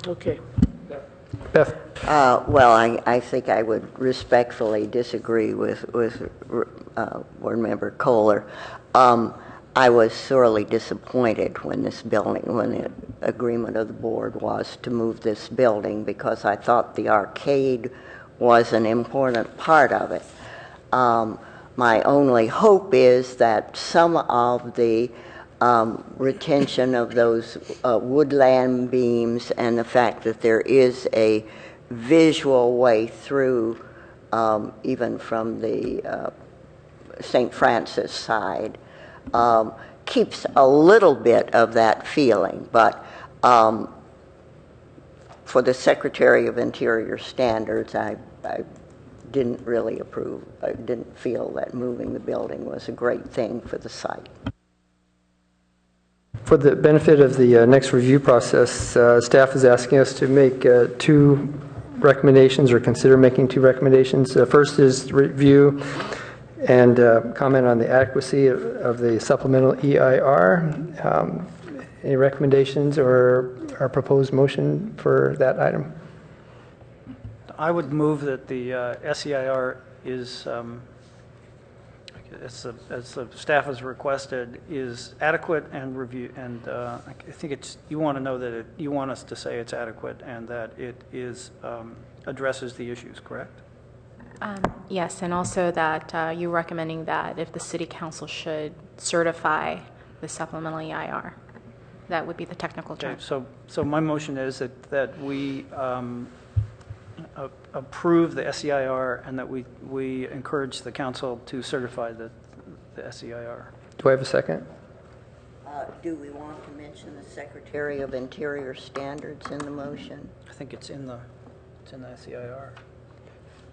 okay. Beth? Well, I think I would respectfully disagree with Board Member Kohler. I was sorely disappointed when the agreement of the board was to move this building, because I thought the arcade was an important part of it. My only hope is that some of the retention of those woodland beams and the fact that there is a visual way through, even from the St. Francis side, keeps a little bit of that feeling. But for the Secretary of Interior standards, I didn't really approve. I didn't feel that moving the building was a great thing for the site. For the benefit of the next review process, staff is asking us to make 2 recommendations or consider making 2 recommendations. First is review and comment on the adequacy of the supplemental EIR. Any recommendations or our proposed motion for that item? I would move that the SEIR is, as the staff has requested, is adequate and review. And I think it's, you want to know that you want us to say it's adequate and that it is addresses the issues, correct? Yes, and also that you're recommending that if the City Council should certify the supplemental EIR, that would be the technical term. Okay, so my motion is that we approve the SEIR and that we encourage the council to certify the SEIR. Do I have a second? Do we want to mention the Secretary of Interior standards in the motion? I think it's in the SEIR.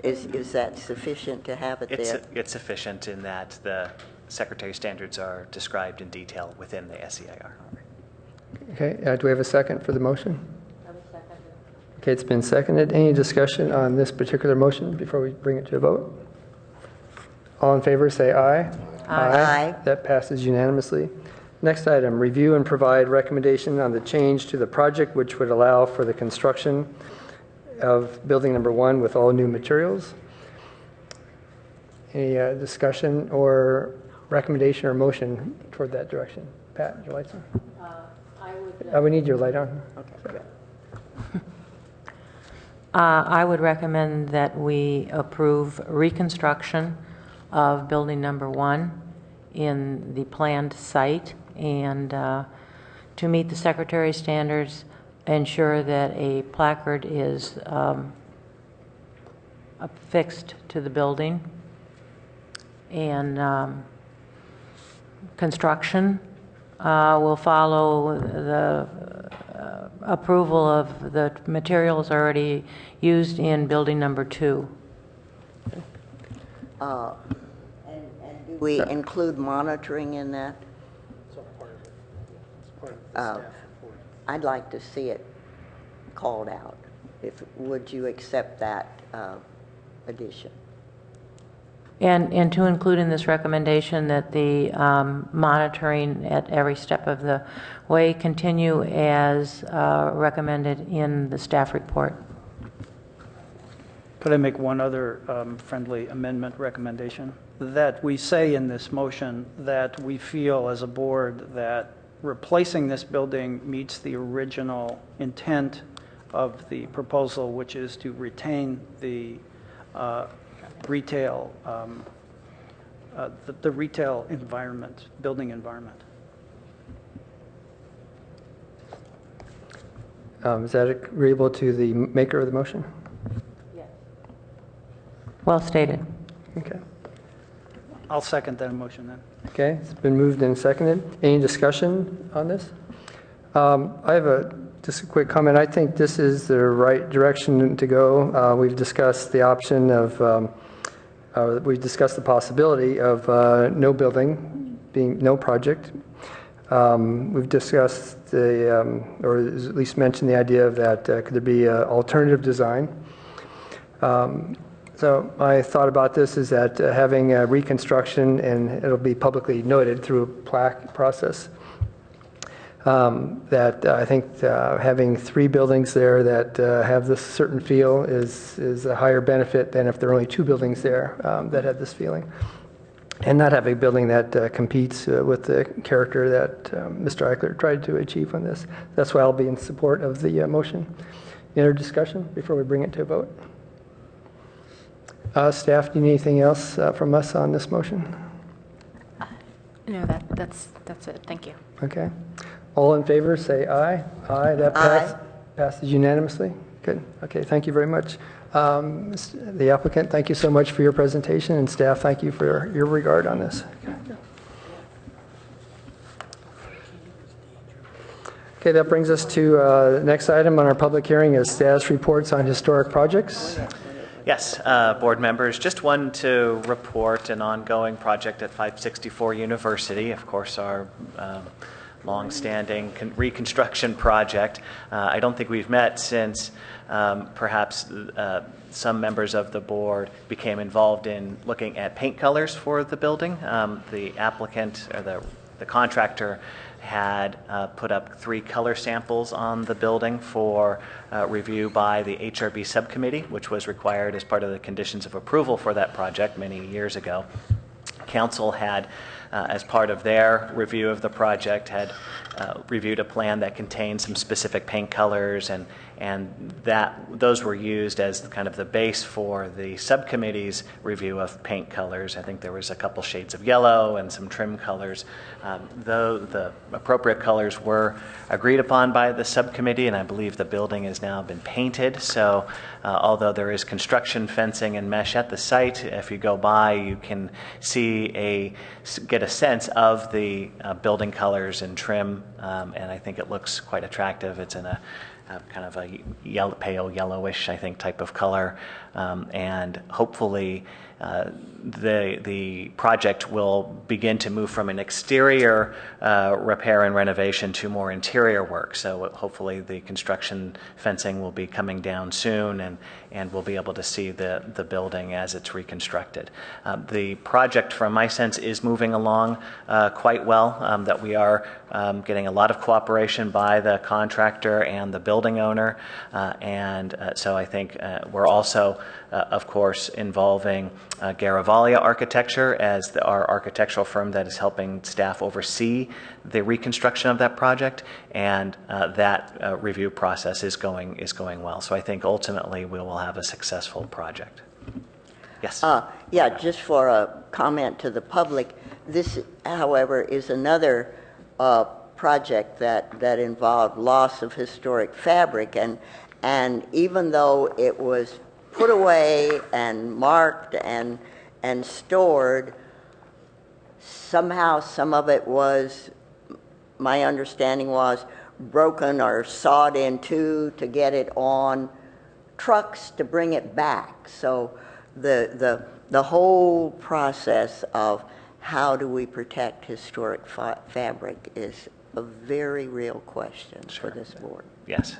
Is that sufficient to have it there? It's sufficient in that the Secretary standards are described in detail within the SEIR. Okay, do we have a second for the motion? Okay, it's been seconded. Any discussion on this particular motion before we bring it to a vote? All in favor, say aye. Aye. That passes unanimously. Next item, review and provide recommendation on the change to the project which would allow for the construction of building number 1 with all new materials. Any discussion or recommendation or motion toward that direction? Pat, your lights on? We need your light on. Okay. I would recommend that we approve reconstruction of building number 1 in the planned site and to meet the Secretary's standards, ensure that a placard is affixed to the building, and construction will follow the approval of the materials already used in building number 2. And do we include monitoring in that? I'd like to see it called out. Would you accept that addition? And to include in this recommendation that the monitoring at every step of the way continue as recommended in the staff report. Could I make one other friendly amendment recommendation? That we say in this motion that we feel as a board that replacing this building meets the original intent of the proposal, which is to retain the retail, the retail environment, building environment. Is that agreeable to the maker of the motion? Yes. Well stated. Okay. I'll second that motion then. Okay, it's been moved and seconded. Any discussion on this? I have just a quick comment. I think this is the right direction to go. We've discussed the option of, we've discussed the possibility of no building, being no project. We've discussed the, or at least mentioned the idea of that could there be an alternative design. So my thought about this is that having a reconstruction, and it'll be publicly noted through a plaque process, that I think having 3 buildings there that have this certain feel is a higher benefit than if there are only 2 buildings there that have this feeling. And not having a building that competes with the character that Mr. Eichler tried to achieve on this. That's why I'll be in support of the motion. Any other discussion before we bring it to a vote? Staff, do you need anything else from us on this motion? No, that's it. Thank you. Okay. All in favor, say aye. Aye, that passes unanimously. Good. Okay, thank you very much. The applicant, thank you so much for your presentation, and staff, thank you for your regard on this. Okay, that brings us to the next item on our public hearing is status reports on historic projects. Yes, board members, just one to report an ongoing project at 564 University, of course, our long-standing reconstruction project. I don't think we've met since perhaps some members of the board became involved in looking at paint colors for the building. The applicant, or the contractor, had put up 3 color samples on the building for review by the HRB subcommittee, which was required as part of the conditions of approval for that project many years ago. Council had, as part of their review of the project, had reviewed a plan that contained some specific paint colors, and those were used as kind of the base for the subcommittee's review of paint colors. I think there was a couple shades of yellow and some trim colors. Though the appropriate colors were agreed upon by the subcommittee, and I believe the building has now been painted. So although there is construction fencing and mesh at the site, if you go by, you can get a sense of the building colors and trim, and I think it looks quite attractive. It's in a kind of a pale yellowish, I think, type of color, and hopefully the project will begin to move from an exterior repair and renovation to more interior work. So hopefully the construction fencing will be coming down soon, and we'll be able to see the building as it's reconstructed. The project, from my sense, is moving along quite well, that we are getting a lot of cooperation by the contractor and the building owner, and so I think we're also, of course, involving Garavalia Architecture as our architectural firm that is helping staff oversee the reconstruction of that project, and that review process is going well. So I think ultimately we will have a successful project. Yes. Yeah, just for a comment to the public, this, however, is another project that involved loss of historic fabric, and even though it was put away and marked and stored, somehow some of it was, my understanding was, broken or sawed in two to get it on trucks to bring it back. So the whole process of how do we protect historic fabric is a very real question for this board. Yes.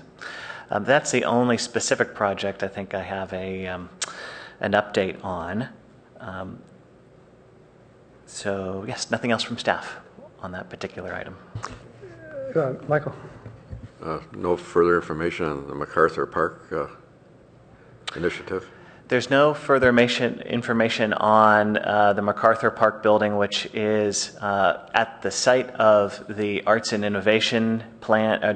That's the only specific project I think I have an update on. So yes, nothing else from staff on that particular item. Michael. No further information on the MacArthur Park initiative? There's no further information on the MacArthur Park building, which is at the site of the Arts and Innovation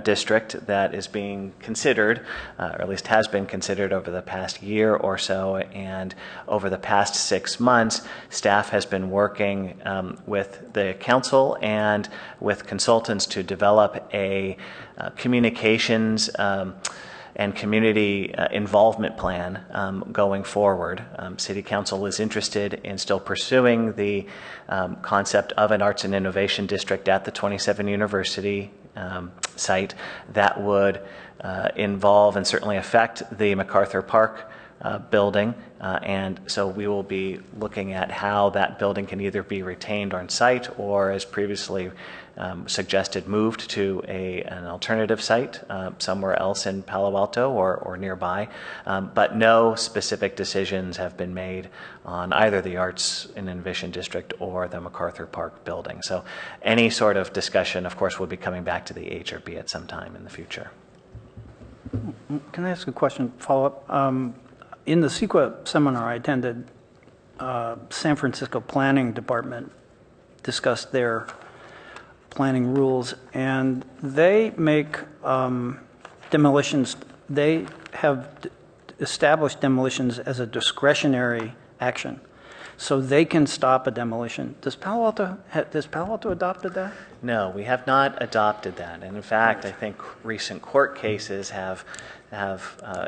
District that is being considered, or at least has been considered over the past year or so. And over the past 6 months, staff has been working with the council and with consultants to develop a communications and community involvement plan going forward. City Council is interested in still pursuing the concept of an Arts and Innovation District at the 27 University site that would involve and certainly affect the MacArthur Park building, and so we will be looking at how that building can either be retained on site or, as previously suggested, moved to an alternative site somewhere else in Palo Alto or nearby. But no specific decisions have been made on either the Arts and Innovation District or the MacArthur Park building. So any sort of discussion, of course, will be coming back to the HRB at some time in the future. Can I ask a question, follow-up? In the CEQA seminar I attended, San Francisco Planning Department discussed their planning rules, and they make demolitions, they have established demolitions as a discretionary action. So they can stop a demolition. Has Palo Alto adopted that? No, we have not adopted that. And in fact, I think recent court cases have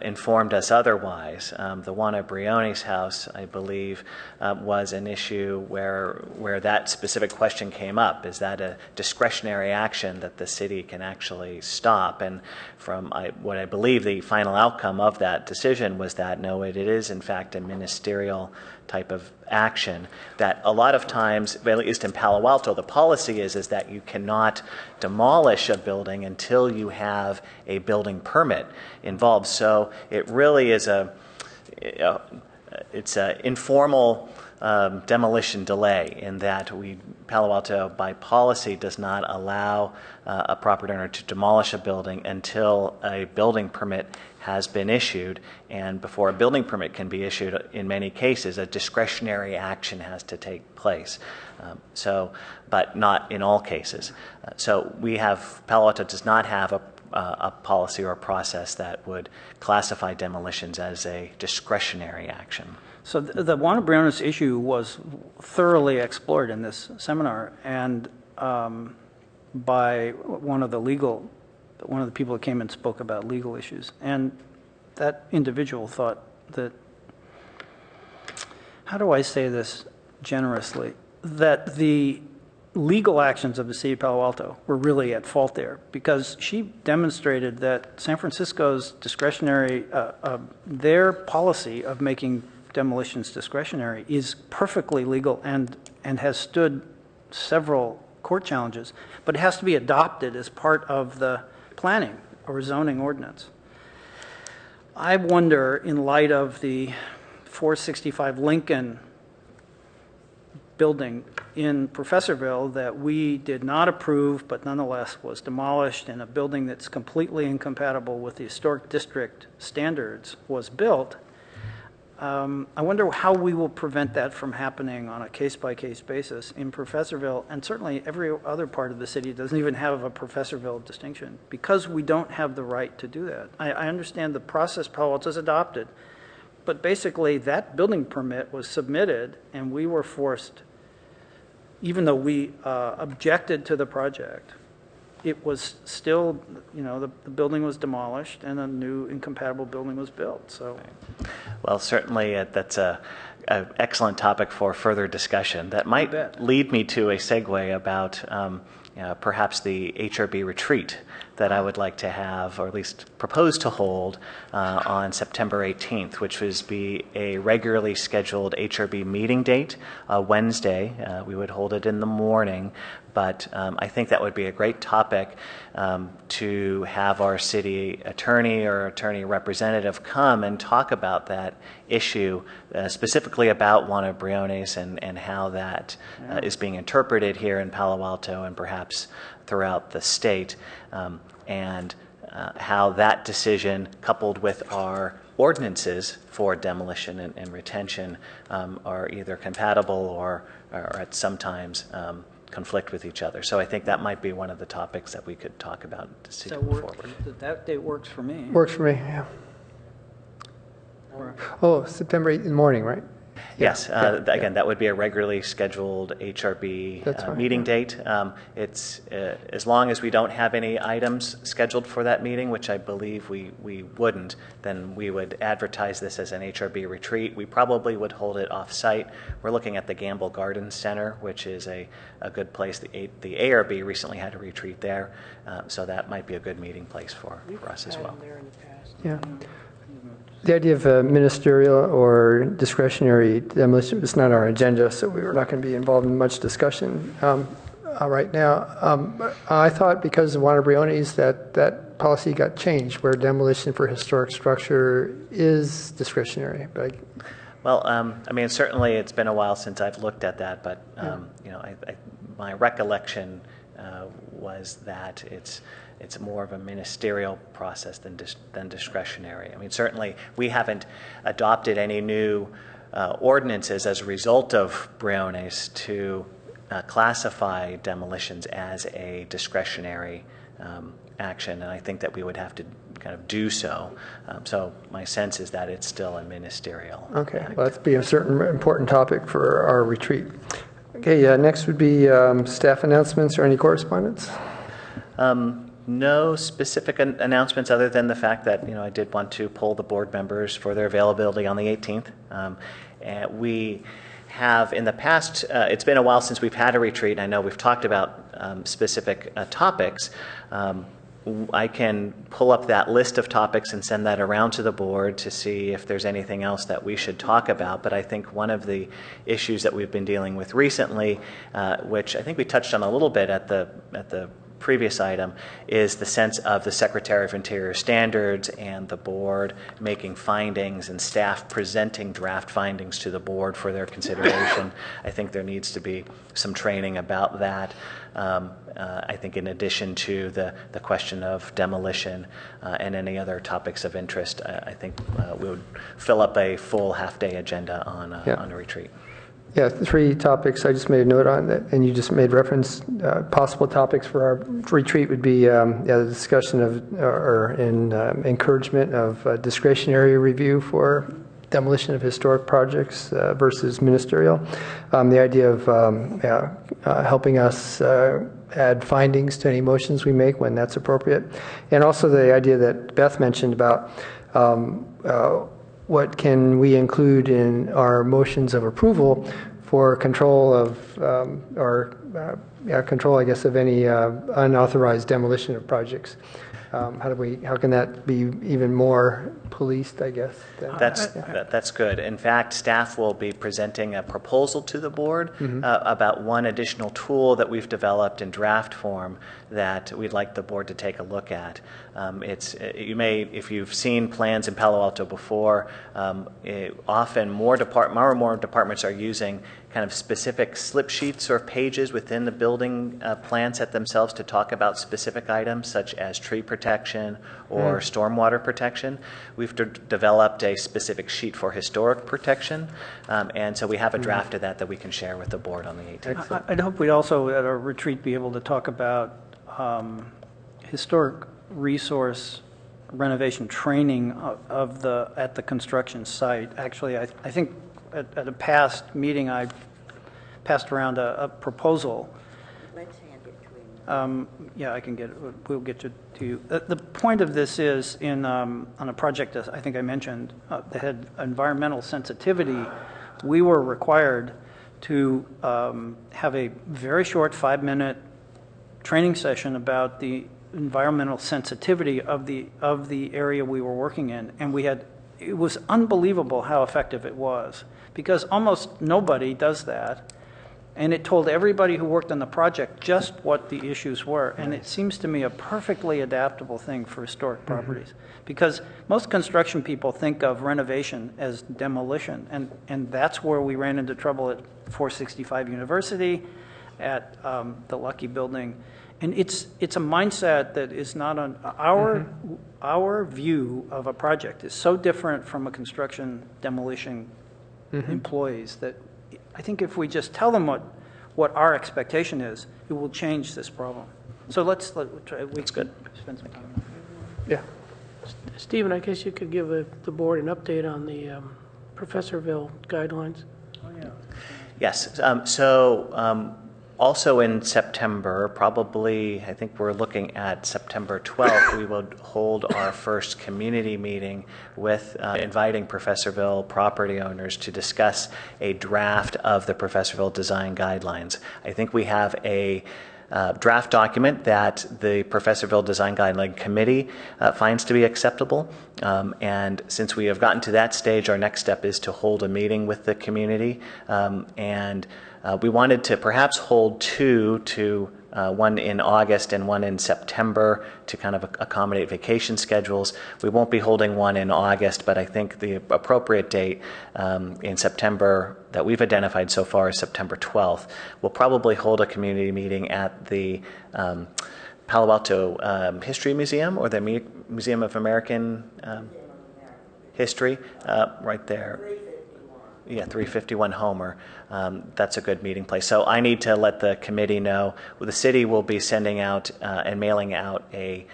informed us otherwise. The one at Brione's house, I believe, was an issue where that specific question came up. Is that a discretionary action that the city can actually stop? And from what I believe the final outcome of that decision was that no, it is in fact a ministerial type of action that a lot of times, at least in Palo Alto, the policy is that you cannot demolish a building until you have a building permit involved. So it really is it's an informal demolition delay in that Palo Alto by policy does not allow a property owner to demolish a building until a building permit has been issued, and before a building permit can be issued, in many cases, a discretionary action has to take place. But not in all cases. Palo Alto does not have a policy or a process that would classify demolitions as a discretionary action. So the Juana Briones issue was thoroughly explored in this seminar, and by one of the people that came and spoke about legal issues. And that individual thought that, how do I say this generously, that the legal actions of the city of Palo Alto were really at fault there, because she demonstrated that San Francisco's discretionary, their policy of making demolitions discretionary is perfectly legal and has stood several court challenges, but it has to be adopted as part of the planning or zoning ordinance. I wonder, in light of the 465 Lincoln building in Professorville that we did not approve but nonetheless was demolished, and a building that's completely incompatible with the historic district standards was built, I wonder how we will prevent that from happening on a case-by-case basis in Professorville, and certainly every other part of the city doesn't even have a Professorville distinction, because we don't have the right to do that. I understand the process Palo Alto's adopted, but basically that building permit was submitted, and we were forced, even though we objected to the project, it was still, the building was demolished and a new incompatible building was built. So, well, certainly that's an excellent topic for further discussion. That might lead me to a segue about perhaps the HRB retreat that I would like to have, or at least propose to hold, on September 18th, which would be a regularly scheduled HRB meeting date, Wednesday. We would hold it in the morning, but I think that would be a great topic to have our city attorney or attorney representative come and talk about that issue, specifically about Juana Briones and how that is being interpreted here in Palo Alto and perhaps throughout the state, and how that decision, coupled with our ordinances for demolition and retention, are either compatible or at sometimes conflict with each other. So I think that might be one of the topics that we could talk about to move forward. That date works for me. Works for me, yeah. Oh, September 8th in the morning, right? Yes. Again, that would be a regularly scheduled HRB meeting date. It's as long as we don't have any items scheduled for that meeting, which I believe we wouldn't, then we would advertise this as an HRB retreat. We probably would hold it off-site. We're looking at the Gamble Gardens Center, which is a good place. The ARB recently had a retreat there, so that might be a good meeting place for us as well. Yeah. The idea of ministerial or discretionary demolition was not our agenda, so we were not going to be involved in much discussion right now. I thought because of Juana Briones that policy got changed, where demolition for historic structure is discretionary. But well, I mean, certainly it's been a while since I've looked at that, but my recollection was that it's more of a ministerial process than discretionary. I mean, certainly we haven't adopted any new ordinances as a result of Briones to classify demolitions as a discretionary action, and I think that we would have to kind of do so. So my sense is that it's still a ministerial Okay, act. well, that's be a certain important topic for our retreat. Okay, next would be staff announcements or any correspondence? No specific announcements other than the fact that, I did want to poll the board members for their availability on the 18th. And we have in the past, it's been a while since we've had a retreat, and I know we've talked about specific topics. I can pull up that list of topics and send that around to the board to see if there's anything else that we should talk about. But I think one of the issues that we've been dealing with recently, which I think we touched on a little bit at the previous item, is the sense of the Secretary of Interior standards and the board making findings and staff presenting draft findings to the board for their consideration. I think there needs to be some training about that. I think in addition to the question of demolition and any other topics of interest, I think we would fill up a full half-day agenda on a retreat. Yeah, 3 topics I just made a note on that, and you just made reference. Possible topics for our retreat would be the discussion of encouragement of discretionary review for demolition of historic projects versus ministerial. The idea of helping us add findings to any motions we make when that's appropriate, and also the idea that Beth mentioned about what can we include in our motions of approval for control of, control, I guess, of any unauthorized demolition of projects. How can that be even more policed, I guess? That's good. In fact, staff will be presenting a proposal to the board about one additional tool that we've developed in draft form that we'd like the board to take a look at. You may, if you've seen plans in Palo Alto before, often more and more departments are using kind of specific slip sheets or pages within the building plan set themselves to talk about specific items such as tree protection or stormwater protection. We've developed a specific sheet for historic protection, and so we have a draft of that we can share with the board on the 18th. I'd hope we'd also at our retreat be able to talk about historic resource renovation training at the construction site. Actually, I think at a past meeting I passed around a proposal. Let's hand it to him. Yeah, I can get it. We'll get it to you. The point of this is on a project that I think I mentioned that had environmental sensitivity. We were required to have a very short 5-minute training session about the environmental sensitivity of the area we were working in, and it was unbelievable how effective it was, because almost nobody does that, and it told everybody who worked on the project just what the issues were. And it seems to me a perfectly adaptable thing for historic properties, because most construction people think of renovation as demolition, and that's where we ran into trouble at 465 University, at the Lucky Building. And it's a mindset that is not on our view of a project is so different from a construction demolition employees that I think if we just tell them what our expectation is, it will change this problem. So let's try. It's good. Spend some time. Yeah. Stephen, I guess you could give the board an update on the Professorville guidelines. Oh yeah. Yes. Also in September, probably, I think we're looking at September 12th, we will hold our first community meeting with inviting Professorville property owners to discuss a draft of the Professorville design guidelines. I think we have a draft document that the Professorville Design Guideline Committee finds to be acceptable. And since we have gotten to that stage, our next step is to hold a meeting with the community. We wanted to perhaps hold two, one in August and one in September, to kind of accommodate vacation schedules. We won't be holding one in August, but I think the appropriate date in September that we've identified so far is September 12th. We'll probably hold a community meeting at the Palo Alto History Museum, or the Museum of American History, right there. 351 Homer. That's a good meeting place. So I need to let the committee know. The city will be sending out and mailing out a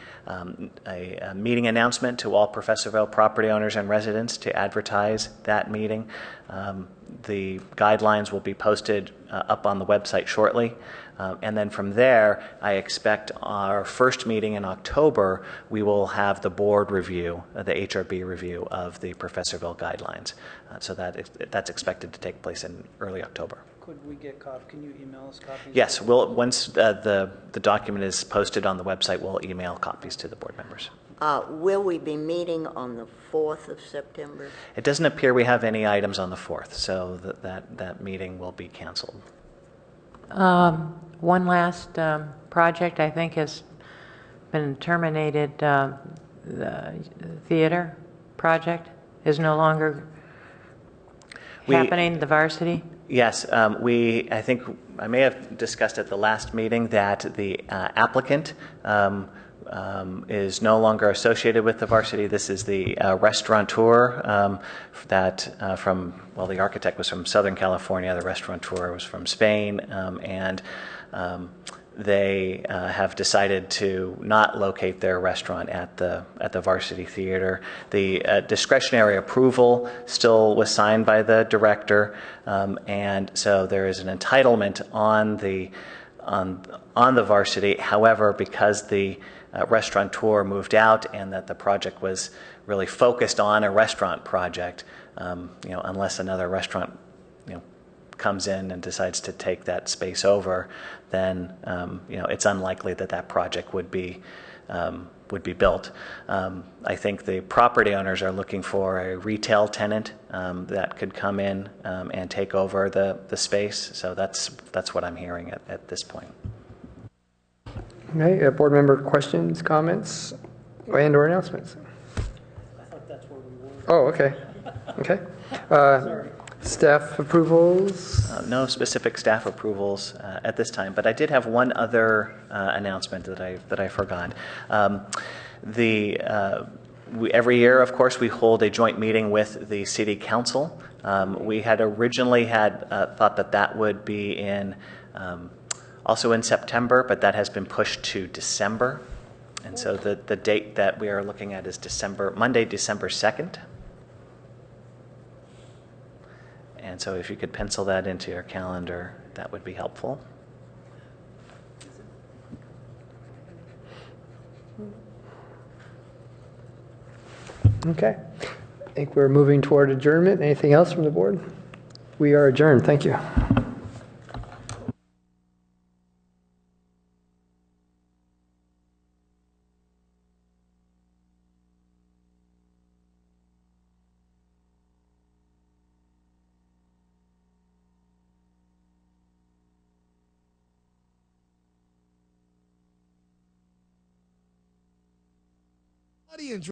meeting announcement to all Professorville property owners and residents to advertise that meeting. The guidelines will be posted up on the website shortly. And then from there, I expect our first meeting in October, we will have the board review, the HRB review of the Professorville guidelines. So that's expected to take place in early October. Could we get copies? Can you email us copies? Yes, once the document is posted on the website, we'll email copies to the board members. Will we be meeting on the 4th of September? It doesn't appear we have any items on the 4th, so that meeting will be canceled. One last project, I think, has been terminated. The theater project is no longer happening, the varsity? Yes, I think I may have discussed at the last meeting that the applicant is no longer associated with the varsity. This is the restaurateur the architect was from Southern California, the restaurateur was from Spain, and they have decided to not locate their restaurant at the Varsity Theater. The discretionary approval still was signed by the director, and so there is an entitlement on the Varsity. However, because the restaurateur moved out and that the project was really focused on a restaurant project, unless another restaurant comes in and decides to take that space over, then it's unlikely that project would be built. I think the property owners are looking for a retail tenant that could come in and take over the space. So that's what I'm hearing at this point. Okay, board member questions, comments, and/or announcements? I thought that's where we were. Oh, okay. Okay. Staff approvals? No specific staff approvals at this time, but I did have one other announcement that I forgot. Every year, of course, we hold a joint meeting with the City Council. We had originally thought that would be also in September, but that has been pushed to December. And so the date that we are looking at is Monday, December 2nd. And so if you could pencil that into your calendar, that would be helpful. Okay. I think we're moving toward adjournment. Anything else from the board? We are adjourned. Thank you.